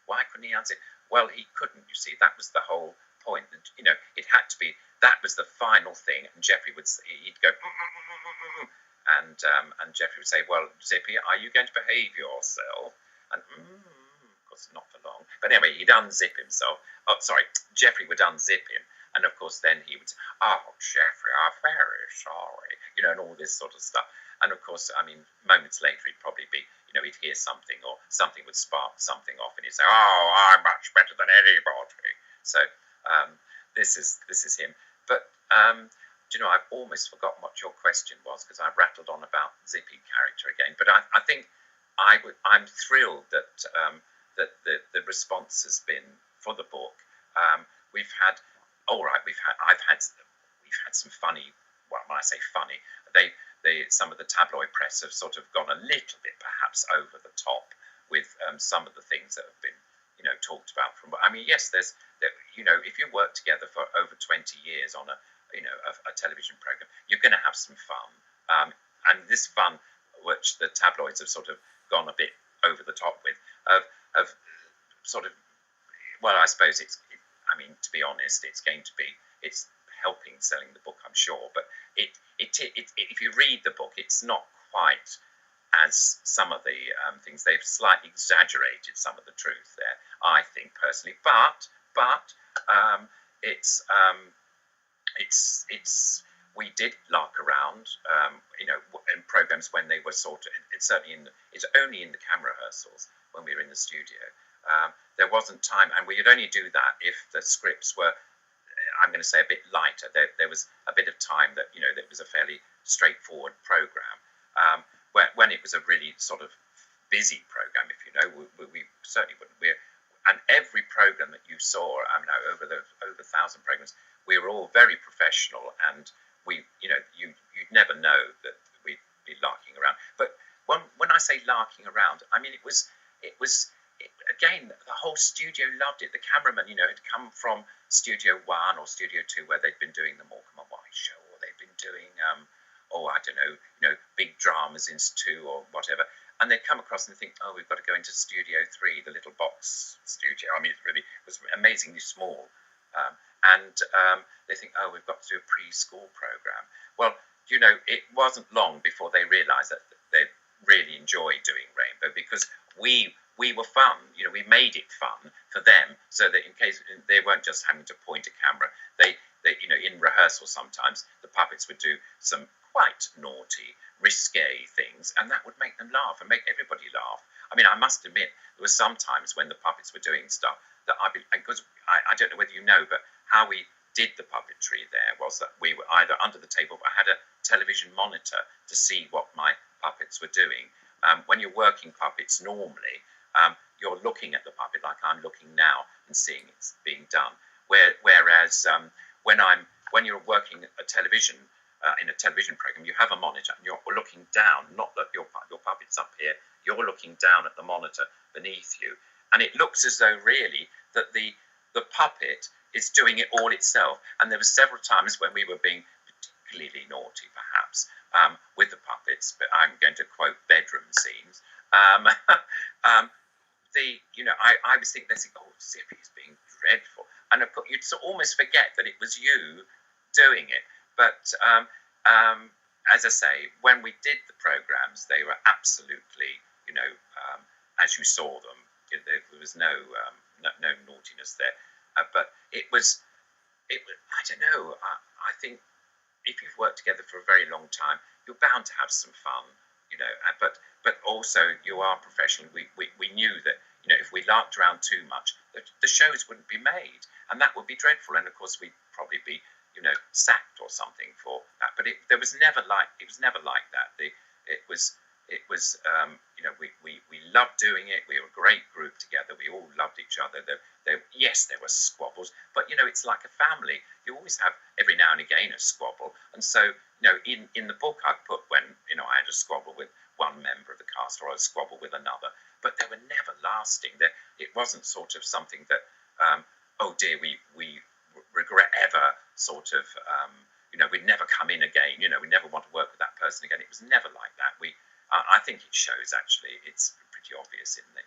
Why couldn't he unzip? Well, he couldn't. You see, that was the whole point. It had to be. That was the final thing. And Geoffrey he'd go, and Geoffrey would say, "Well, Zippy, are you going to behave yourself?" And of course, not for long. But anyway, he'd unzip himself. Oh, sorry, Geoffrey would unzip him. And of course, then he would say, "Oh, Geoffrey, I'm very sorry," and all this sort of stuff. And of course, I mean, moments later, he'd probably be, he'd hear something, or something would spark something off, and he'd say, "Oh, I'm much better than anybody." So this is him. But I've almost forgotten what your question was because I rattled on about Zippy character again. But I think I'm thrilled that the response has been for the book. We've had some funny. Well, when I say funny, some of the tabloid press have sort of gone a little bit perhaps over the top with some of the things that have been talked about. Yes, if you work together for over 20 years on a television program, you're going to have some fun. And this fun, which the tabloids have sort of gone a bit over the top with, of sort of, well, I suppose to be honest, it's helping selling the book, I'm sure. But if you read the book, it's not quite as some of the things. They've slightly exaggerated some of the truth there, I think, personally. But we did lark around, in programs when they were it's only in the camera rehearsals when we were in the studio. There wasn't time, and we would only do that if the scripts were, I'm going to say, a bit lighter. There was a bit of time that, that was a fairly straightforward program. When it was a really sort of busy program, if you know, we certainly wouldn't. And every program that you saw, I mean, over 1,000 programs, we were all very professional, and you'd never know that we'd be larking around. But when I say larking around, I mean it was again, the whole studio loved it. The cameraman, had come from Studio 1 or Studio 2, where they'd been doing the Morecambe and Wise show, or they'd been doing I don't know, big dramas in 2 or whatever. And they'd come across and think, oh, we've got to go into Studio 3, the little box studio. I mean, it was amazingly small. And they think, oh, we've got to do a preschool program. Well, it wasn't long before they realised that they really enjoyed doing Rainbow, because we were fun. We made it fun for them, so that in case they weren't just having to point a camera, they in rehearsal sometimes the puppets would do some quite naughty, risque things, and that would make them laugh and make everybody laugh. I mean, I must admit, there were some times when the puppets were doing stuff that because I don't know whether you know, but how we did the puppetry there was that we were either under the table, but I had a television monitor to see what my puppets were doing. When you're working puppets normally, you're looking at the puppet like I'm looking now and seeing it's being done. Whereas when you're working a television, in a television program, you have a monitor and you're looking down, not that your puppet's up here, you're looking down at the monitor beneath you. And it looks as though really that the puppet is doing it all itself. And there were several times when we were being particularly naughty, perhaps, with the puppets, but I'm going to quote bedroom scenes. I was thinking, oh, Zippy's being dreadful. And of course, you'd almost forget that it was you doing it. But as I say, when we did the programs, they were absolutely, as you saw them, there was no naughtiness there. But it was, I don't know, I think if you've worked together for a very long time, you're bound to have some fun, but also you are professional. We knew that, if we larked around too much, the shows wouldn't be made, and that would be dreadful. And of course, we'd probably be sacked or something for that. But it was never like that. It was we loved doing it. We were a great group together. We all loved each other. Yes, there were squabbles, but it's like a family. You always have every now and again a squabble. And so in the book I put when I had a squabble with one member of the cast or a squabble with another, but they were never lasting. It wasn't sort of something that oh dear, we regret ever sort of we'd never come in again, we never want to work with that person again. It was never like that. I think it shows, actually. It's pretty obvious in the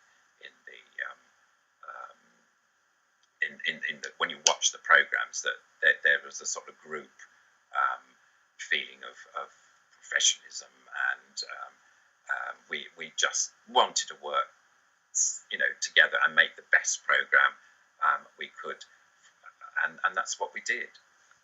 when you watch the programs that there was a sort of group feeling of professionalism, and we just wanted to work together and make the best program we could. And that's what we did.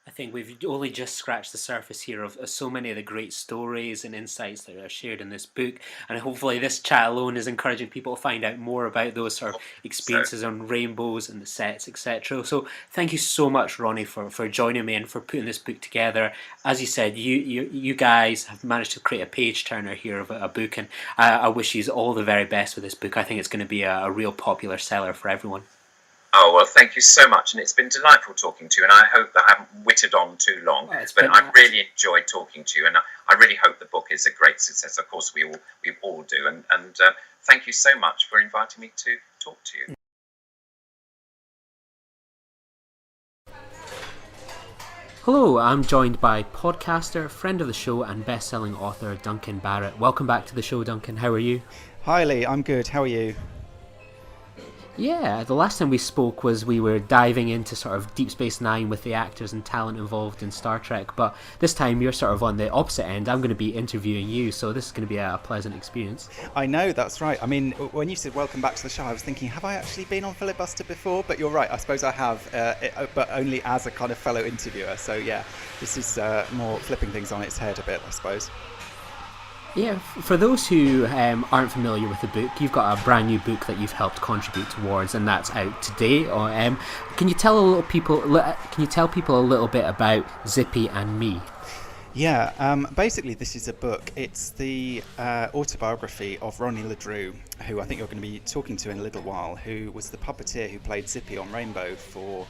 I think we've only just scratched the surface here of so many of the great stories and insights that are shared in this book, and hopefully this chat alone is encouraging people to find out more about those sort of experiences on Rainbows and the sets, etc. So thank you so much, Ronnie, for joining me and for putting this book together. As you said, you guys have managed to create a page turner here of a book, and I wish you all the very best with this book. I think it's going to be a real popular seller for everyone. Oh, well, thank you so much, and it's been delightful talking to you, and I hope that I haven't whittled on too long, but I've really enjoyed talking to you, and I really hope the book is a great success. Of course, we all do, and thank you so much for inviting me to talk to you. Hello, I'm joined by podcaster, friend of the show, and best-selling author Duncan Barrett. Welcome back to the show, Duncan. How are you? Hi, Lee. I'm good. How are you? Yeah, the last time we spoke was we were diving into sort of Deep Space Nine with the actors and talent involved in Star Trek, but this time you're sort of on the opposite end. I'm going to be interviewing you, so this is going to be a pleasant experience. I know, that's right. I mean, when you said welcome back to the show, I was thinking, have I actually been on Filibuster before? But you're right, I suppose I have, but only as a kind of fellow interviewer. So yeah, this is more flipping things on its head a bit, I suppose. Yeah, for those who aren't familiar with the book, you've got a brand new book that you've helped contribute towards, and that's out today. Can you tell people a little bit about Zippy and Me? Basically this is a book. It's the autobiography of Ronnie Le Drew, who I think you're going to be talking to in a little while, who was the puppeteer who played Zippy on Rainbow for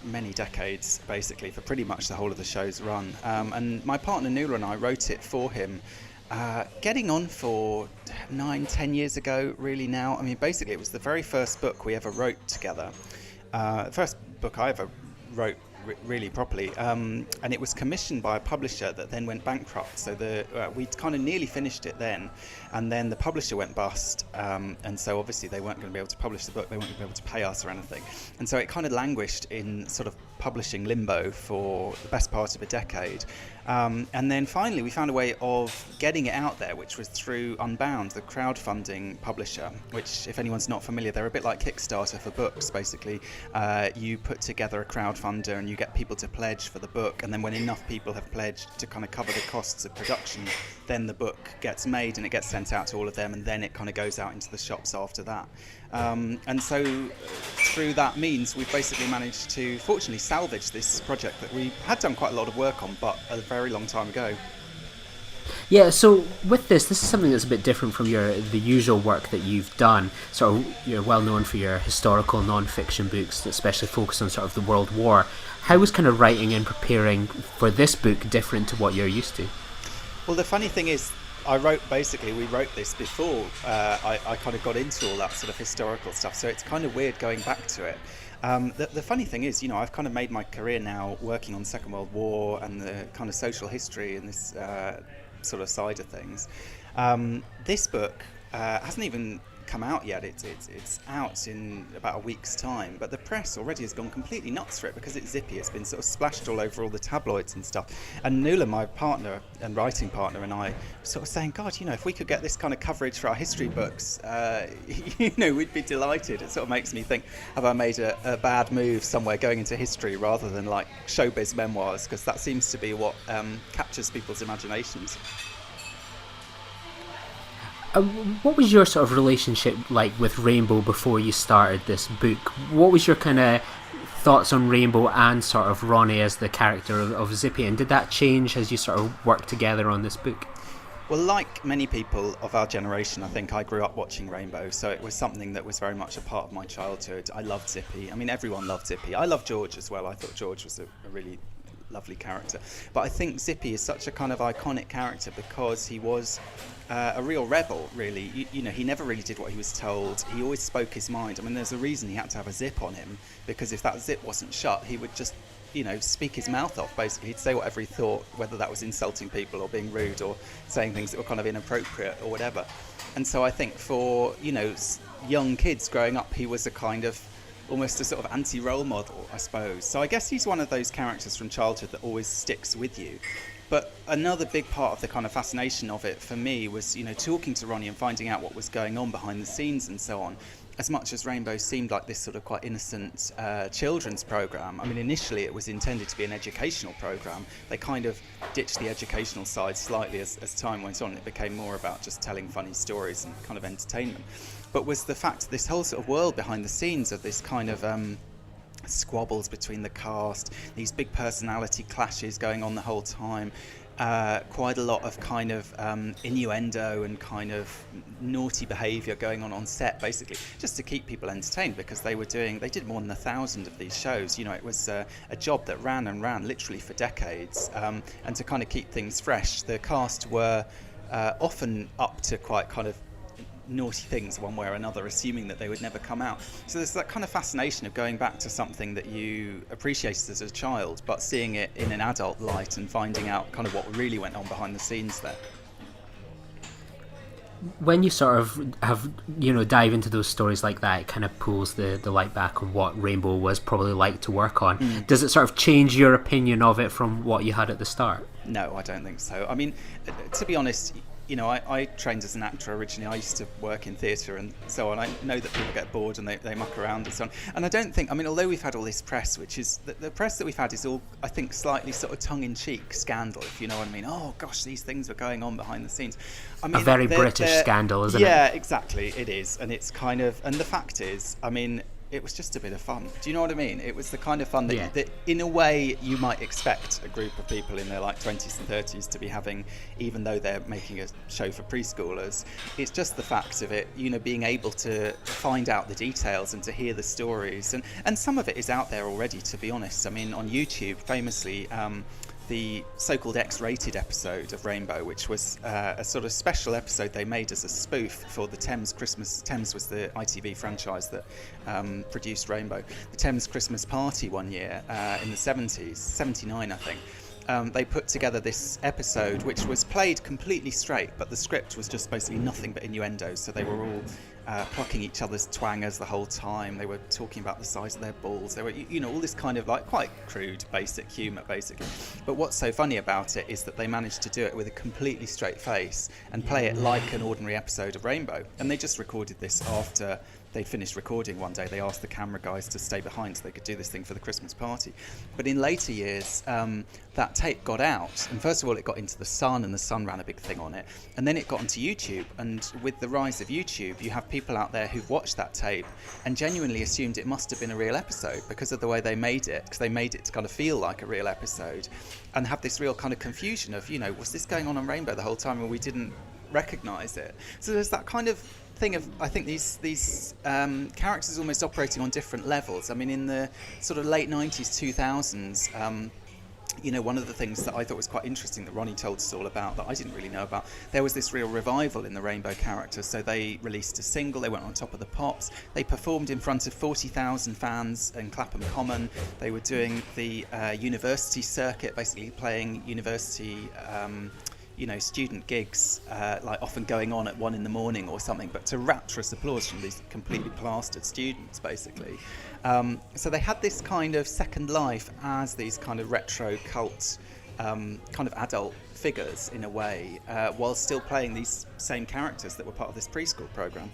many decades, basically, for pretty much the whole of the show's run. And my partner Nuala and I wrote it for him, getting on for 9-10 years ago, really now. I mean, basically, it was the very first book we ever wrote together. The first book I ever wrote really properly, and it was commissioned by a publisher that then went bankrupt. So we'd kind of nearly finished it then, and then the publisher went bust, and so obviously they weren't going to be able to publish the book, they weren't going to be able to pay us or anything, and so it kind of languished in sort of publishing limbo for the best part of a decade. And then finally we found a way of getting it out there, which was through Unbound, the crowdfunding publisher, which, if anyone's not familiar, they're a bit like Kickstarter for books, basically. You put together a crowdfunder and you get people to pledge for the book, and then when enough people have pledged to kind of cover the costs of production, then the book gets made and it gets sent out to all of them, and then it kind of goes out into the shops after that. And so through that means we've basically managed to fortunately salvage this project that we had done quite a lot of work on, but a very long time ago. Yeah, so with this is something that's a bit different from the usual work that you've done. Sort of, you're well known for your historical non-fiction books that especially focus on sort of the World War. How was kind of writing and preparing for this book different to what you're used to? Well, the funny thing is, we wrote this before I kind of got into all that sort of historical stuff, so it's kind of weird going back to it. The funny thing is, I've kind of made my career now working on the Second World War and the kind of social history and this sort of side of things. This book hasn't even come out yet. It's out in about a week's time, but the press already has gone completely nuts for it because it's Zippy. It's been sort of splashed all over all the tabloids and stuff. And Nuala, my partner and writing partner, and I were sort of saying, God, if we could get this kind of coverage for our history books, we'd be delighted. It sort of makes me think, have I made a bad move somewhere going into history rather than like showbiz memoirs, because that seems to be what captures people's imaginations. What was your sort of relationship like with Rainbow before you started this book? What was your kind of thoughts on Rainbow and sort of Ronnie as the character of Zippy, and did that change as you sort of worked together on this book? Well, like many people of our generation, I think I grew up watching Rainbow, so it was something that was very much a part of my childhood. I loved Zippy. I mean, everyone loved Zippy. I loved George as well. I thought George was a really lovely character. But I think Zippy is such a kind of iconic character because he was a real rebel, really. He never really did what he was told. He always spoke his mind. I mean, there's a reason he had to have a zip on him, because if that zip wasn't shut, he would just speak his mouth off, basically. He'd say whatever he thought, whether that was insulting people or being rude or saying things that were kind of inappropriate or whatever. And so I think for, young kids growing up, he was a kind of almost a sort of anti-role model, I suppose. So I guess he's one of those characters from childhood that always sticks with you. But another big part of the kind of fascination of it for me was, talking to Ronnie and finding out what was going on behind the scenes and so on. As much as Rainbow seemed like this sort of quite innocent children's programme, I mean, initially it was intended to be an educational programme. They kind of ditched the educational side slightly as time went on. It became more about just telling funny stories and kind of entertainment. But was the fact this whole sort of world behind the scenes of this kind of squabbles between the cast, these big personality clashes going on the whole time, quite a lot of kind of innuendo and kind of naughty behaviour going on set, basically, just to keep people entertained, because they did more than 1,000 of these shows. It was a job that ran literally for decades, and to kind of keep things fresh, the cast were often up to quite kind of naughty things one way or another, assuming that they would never come out. So there's that kind of fascination of going back to something that you appreciated as a child, but seeing it in an adult light and finding out kind of what really went on behind the scenes there. When you sort of have, dive into those stories like that, it kind of pulls the light back on what Rainbow was probably like to work on. Does it sort of change your opinion of it from what you had at the start? No, I don't think so. I mean, to be honest, I trained as an actor originally. I used to work in theatre and so on. I know that people get bored and they muck around and so on. And I don't think, although we've had all this press, which is, the press that we've had is all, I think, slightly sort of tongue-in-cheek scandal, if you know what I mean. Oh, gosh, these things were going on behind the scenes. I mean, a very British scandal, isn't it? Yeah, exactly, it is. And it's kind of, and the fact is, it was just a bit of fun. Do you know what I mean? It was the kind of fun that, Yeah. that in a way you might expect a group of people in their like 20s and 30s to be having, even though they're making a show for preschoolers. It's just the fact of it, you know, being able to find out the details and to hear the stories, and some of it is out there already, to be honest. I mean, on YouTube, famously, the so-called X-rated episode of Rainbow, which was a sort of special episode they made as a spoof for the Thames Christmas. Thames was the ITV franchise that produced Rainbow. The Thames Christmas Party one year in the 70s, 79 I think. They put together this episode which was played completely straight, but the script was just basically nothing but innuendos. So they were all plucking each other's twangers the whole time. They were talking about the size of their balls. They were, you know, all this kind of like quite crude, basic humour, basically. But what's so funny about it is that they managed to do it with a completely straight face and play it like an ordinary episode of Rainbow. And they just recorded this after they'd finished recording one day. They asked the camera guys to stay behind so they could do this thing for the Christmas party. But in later years, that tape got out. And first of all, it got into The Sun, and The Sun ran a big thing on it. And then it got onto YouTube. And with the rise of YouTube, you have people out there who've watched that tape and genuinely assumed it must have been a real episode because of the way they made it, because they made it to kind of feel like a real episode, and have this real kind of confusion of, you know, was this going on Rainbow the whole time and we didn't recognise it? So there's that kind of thing of, I think, these characters almost operating on different levels. I mean, in the sort of late 90s, 2000s, you know, one of the things that I thought was quite interesting that Ronnie told us all about that I didn't really know about, there was this real revival in the Rainbow characters. So they released a single, they went on Top of the Pops, they performed in front of 40,000 fans in Clapham Common. They were doing the university circuit, basically playing university you know, student gigs, like often going on at 1 a.m. or something, but to rapturous applause from these completely plastered students, basically. So they had this kind of second life as these kind of retro cult, kind of adult figures in a way, while still playing these same characters that were part of this preschool program.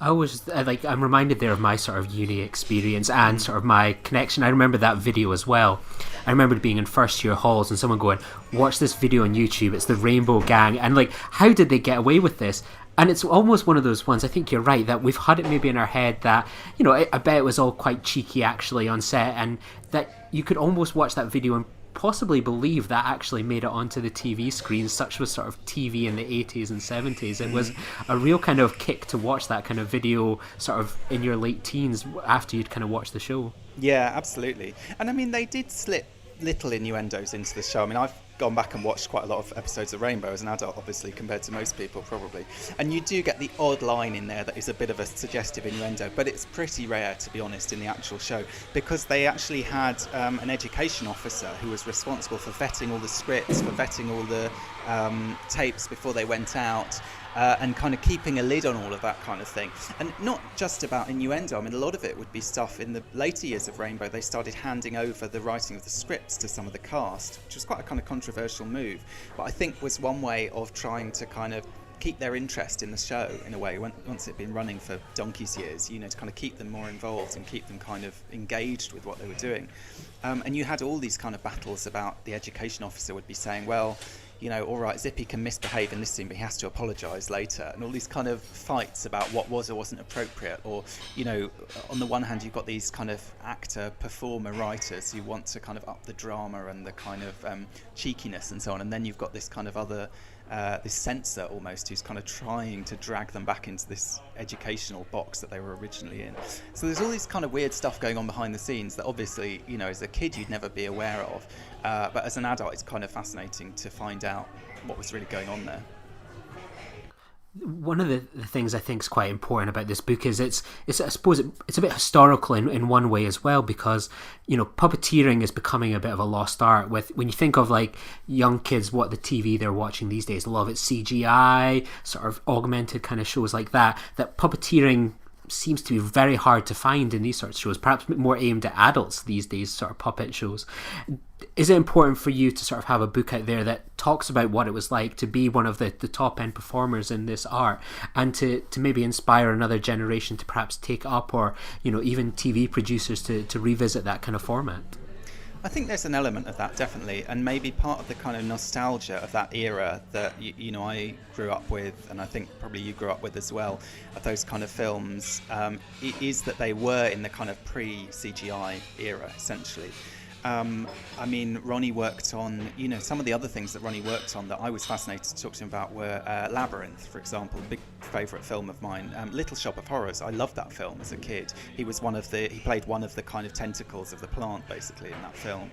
I was like, I'm reminded there of my sort of uni experience and sort of my connection. I remember that video as well. I remember being in first year halls and someone going, watch this video on YouTube, it's the Rainbow Gang, and like, how did they get away with this? And it's almost one of those ones, I think you're right, that we've had it maybe in our head that, you know, I bet it was all quite cheeky actually on set, and that you could almost watch that video and possibly believe that actually made it onto the TV screen. Such was sort of TV in the 80s and 70s. It was a real kind of kick to watch that kind of video sort of in your late teens after you'd kind of watched the show. Yeah, absolutely. And I mean, they did slip little innuendos into the show. I mean, I've gone back and watched quite a lot of episodes of Rainbow as an adult, obviously, compared to most people probably, and you do get the odd line in there that is a bit of a suggestive innuendo, but it's pretty rare, to be honest, in the actual show, because they actually had an education officer who was responsible for vetting all the scripts, for vetting all the tapes before they went out, and kind of keeping a lid on all of that kind of thing. And not just about innuendo, I mean, a lot of it would be stuff in the later years of Rainbow. They started handing over the writing of the scripts to some of the cast, which was quite a kind of controversial move, but I think was one way of trying to kind of keep their interest in the show in a way, once it'd been running for donkey's years, you know, to kind of keep them more involved and keep them kind of engaged with what they were doing. And you had all these kind of battles about the education officer would be saying, well, you know, all right, Zippy can misbehave in this scene, but he has to apologise later, and all these kind of fights about what was or wasn't appropriate. Or, you know, on the one hand, you've got these kind of actor, performer, writers who want to kind of up the drama and the kind of cheekiness and so on, and then you've got this kind of other, this censor almost, who's kind of trying to drag them back into this educational box that they were originally in. So there's all this kind of weird stuff going on behind the scenes that obviously, you know, as a kid you'd never be aware of, but as an adult it's kind of fascinating to find out what was really going on there. One of the things I think is quite important about this book is it's I suppose it's a bit historical in one way as well, because, you know, puppeteering is becoming a bit of a lost art. With when you think of like young kids, what the TV they're watching these days, a lot of it's CGI, sort of augmented kind of shows like that puppeteering seems to be very hard to find in these sorts of shows, perhaps more aimed at adults these days, sort of puppet shows. Is it important for you to sort of have a book out there that talks about what it was like to be one of the top end performers in this art, and to maybe inspire another generation to perhaps take up, or, you know, even TV producers to revisit that kind of format? I think there's an element of that, definitely, and maybe part of the kind of nostalgia of that era that I grew up with, and I think probably you grew up with as well, of those kind of films, is that they were in the kind of pre-CGI era, essentially. I mean, Ronnie worked on, some of the other things that Ronnie worked on that I was fascinated to talk to him about were Labyrinth, for example, big favourite film of mine. Little Shop of Horrors, I loved that film as a kid. He played one of the kind of tentacles of the plant, basically, in that film.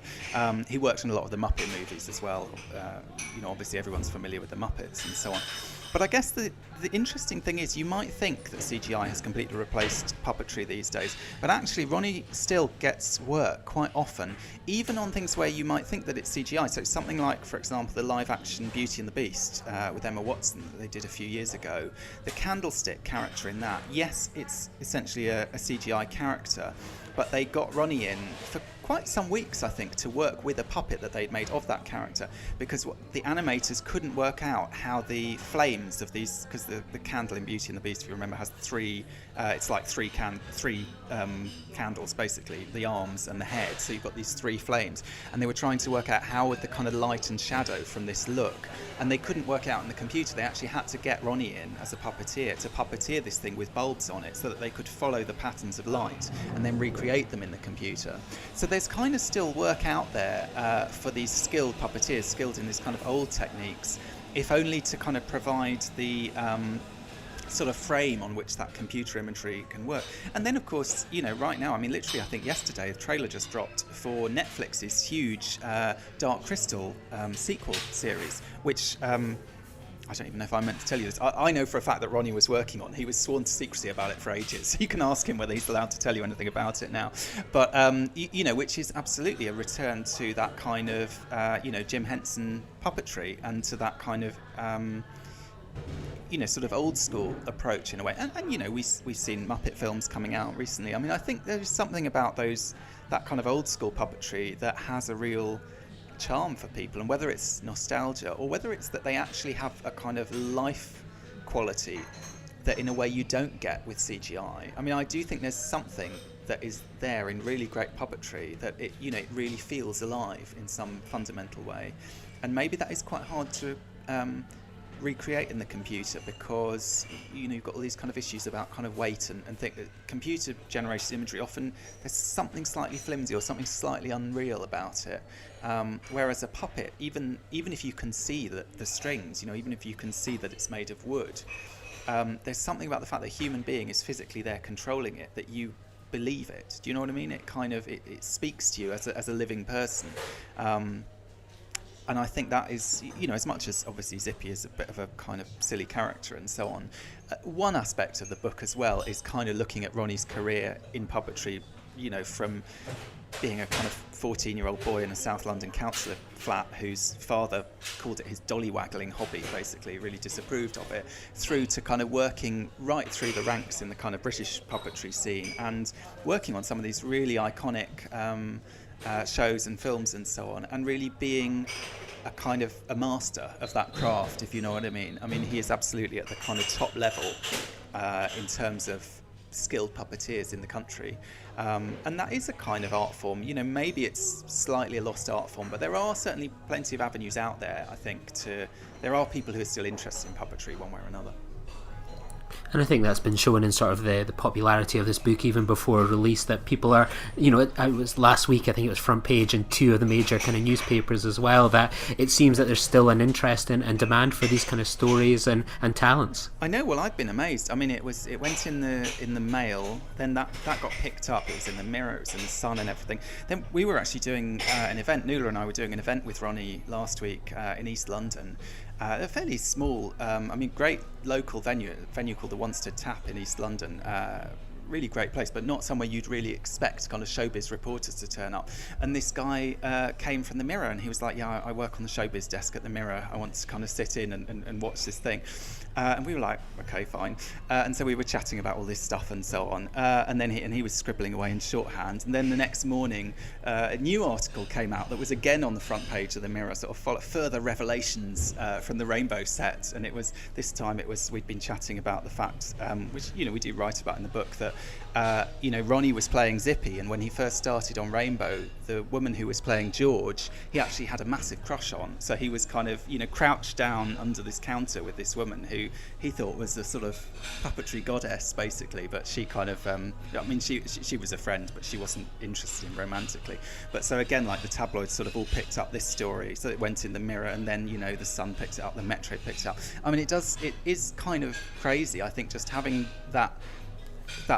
He worked on a lot of the Muppet movies as well. Obviously everyone's familiar with the Muppets and so on. But I guess the interesting thing is, you might think that CGI has completely replaced puppetry these days, but actually Ronnie still gets work quite often, even on things where you might think that it's CGI. So something like, for example, the live-action Beauty and the Beast with Emma Watson that they did a few years ago. The candlestick character in that, yes, it's essentially a CGI character, but they got Ronnie in for quite some weeks, I think, to work with a puppet that they'd made of that character, because the animators couldn't work out how the flames of these, because the candle in Beauty and the Beast, if you remember, has three candles, basically, the arms and the head, so you've got these three flames, and they were trying to work out how would the kind of light and shadow from this look, and they couldn't work out in the computer. They actually had to get Ronnie in as a puppeteer to puppeteer this thing with bulbs on it, so that they could follow the patterns of light and then recreate them in the computer. So there's kind of still work out there for these skilled puppeteers, skilled in this kind of old techniques, if only to kind of provide the sort of frame on which that computer imagery can work. And then, of course, right now, I mean, literally, I think yesterday, the trailer just dropped for Netflix's huge Dark Crystal sequel series, which I don't even know if I meant to tell you this. I know for a fact that Ronnie was working on. He was sworn to secrecy about it for ages. You can ask him whether he's allowed to tell you anything about it now. But, which is absolutely a return to that kind of, Jim Henson puppetry, and to that kind of, sort of old school approach in a way. And we've seen Muppet films coming out recently. I mean, I think there's something about that kind of old school puppetry that has a real charm for people, and whether it's nostalgia or whether it's that they actually have a kind of life quality that in a way you don't get with CGI. I mean, I do think there's something that is there in really great puppetry that it really feels alive in some fundamental way, and maybe that is quite hard to recreate in the computer, because you've got all these kind of issues about kind of weight and think that computer generated imagery, often there's something slightly flimsy or something slightly unreal about it, whereas a puppet, even if you can see the strings, even if you can see that it's made of wood, there's something about the fact that a human being is physically there controlling it, that you believe it. Do you know what I mean? It kind of it speaks to you as a living person. And I think that is, as much as obviously Zippy is a bit of a kind of silly character and so on, one aspect of the book as well is kind of looking at Ronnie's career in puppetry, from being a kind of 14-year-old boy in a South London council flat whose father called it his dolly-waggling hobby, basically, really disapproved of it, through to kind of working right through the ranks in the kind of British puppetry scene and working on some of these really iconic shows and films and so on, and really being a kind of a master of that craft, if you know what I mean. I mean, he is absolutely at the kind of top level in terms of skilled puppeteers in the country, and that is a kind of art form. Maybe it's slightly a lost art form, but there are certainly plenty of avenues out there, I think. There are people who are still interested in puppetry one way or another. And I think that's been shown in sort of the popularity of this book even before release, that people are, it was last week, I think it was front page in 2 of the major kind of newspapers as well, that it seems that there's still an interest and demand for these kind of stories and talents. I know, well, I've been amazed. I mean, it went in the Mail, then that got picked up, it was in the Mirror, it was in the Sun and everything. Then we were actually doing an event, Nuala and I were doing an event with Ronnie last week in East London. A fairly small, great local venue called the Wanstead Tap in East London. Really great place, but not somewhere you'd really expect kind of showbiz reporters to turn up. And this guy came from the Mirror, and he was like, I work on the showbiz desk at the Mirror. I want to kind of sit in and watch this thing. And we were like, okay, fine. And so we were chatting about all this stuff and so on. And then he was scribbling away in shorthand. And then the next morning, a new article came out that was again on the front page of the Mirror, sort of further revelations from the Rainbow Set. And this time we'd been chatting about the fact, which we do write about in the book, that Ronnie was playing Zippy, and when he first started on Rainbow, the woman who was playing George, he actually had a massive crush on. So he was kind of, crouched down under this counter with this woman who he thought was a sort of puppetry goddess, basically. But she kind of, she was a friend, but she wasn't interested in romantically. But so again, like the tabloids sort of all picked up this story, so it went in the Mirror, and then the Sun picked it up, the Metro picked it up. I mean, it is kind of crazy, I think, just having that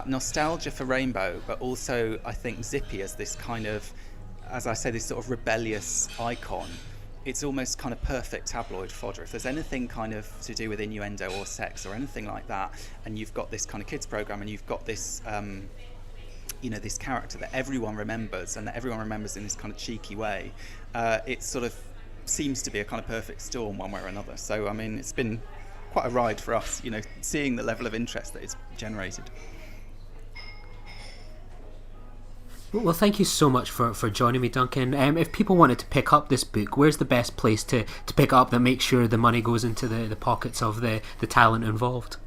nostalgia for Rainbow, but also I think Zippy as this kind of, as I say, this sort of rebellious icon. It's almost kind of perfect tabloid fodder. If there's anything kind of to do with innuendo or sex or anything like that, and you've got this kind of kids program, and you've got this this character that everyone remembers, and that everyone remembers in this kind of cheeky way, it sort of seems to be a kind of perfect storm one way or another. So I mean, it's been quite a ride for us, seeing the level of interest that it's generated. Well, thank you so much for joining me, Duncan. If people wanted to pick up this book, where's the best place to pick up that makes sure the money goes into the pockets of the talent involved?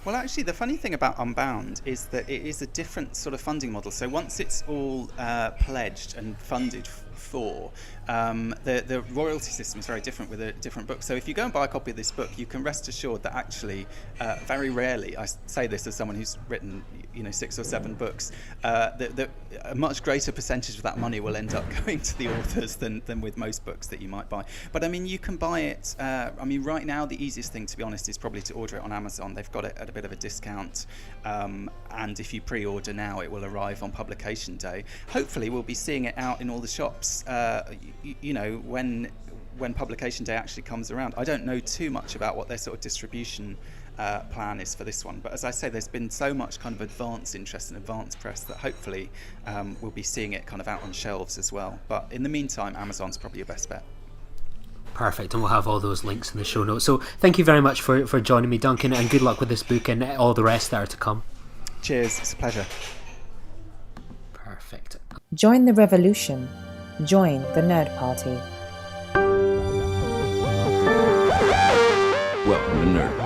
Well, actually, the funny thing about Unbound is that it is a different sort of funding model. So once it's all pledged and funded for, the royalty system is very different with a different book. So if you go and buy a copy of this book, you can rest assured that actually, very rarely, I say this as someone who's written 6 or 7 books, that a much greater percentage of that money will end up going to the authors than with most books that you might buy. But I mean, you can buy it. Right now, the easiest thing, to be honest, is probably to order it on Amazon. They've got it at a bit of a discount, and if you pre-order now, it will arrive on publication day. Hopefully, we'll be seeing it out in all the shops. When publication day actually comes around. I don't know too much about what their sort of distribution plan is for this one, but as I say, there's been so much kind of advance interest and advance press that hopefully we'll be seeing it kind of out on shelves as well. But in the meantime, Amazon's probably your best bet. Perfect, and we'll have all those links in the show notes. So thank you very much for joining me, Duncan, and good luck with this book and all the rest that are to come. Cheers, it's a pleasure. Perfect. Join the revolution. Join the Nerd Party. Welcome to Nerd Party.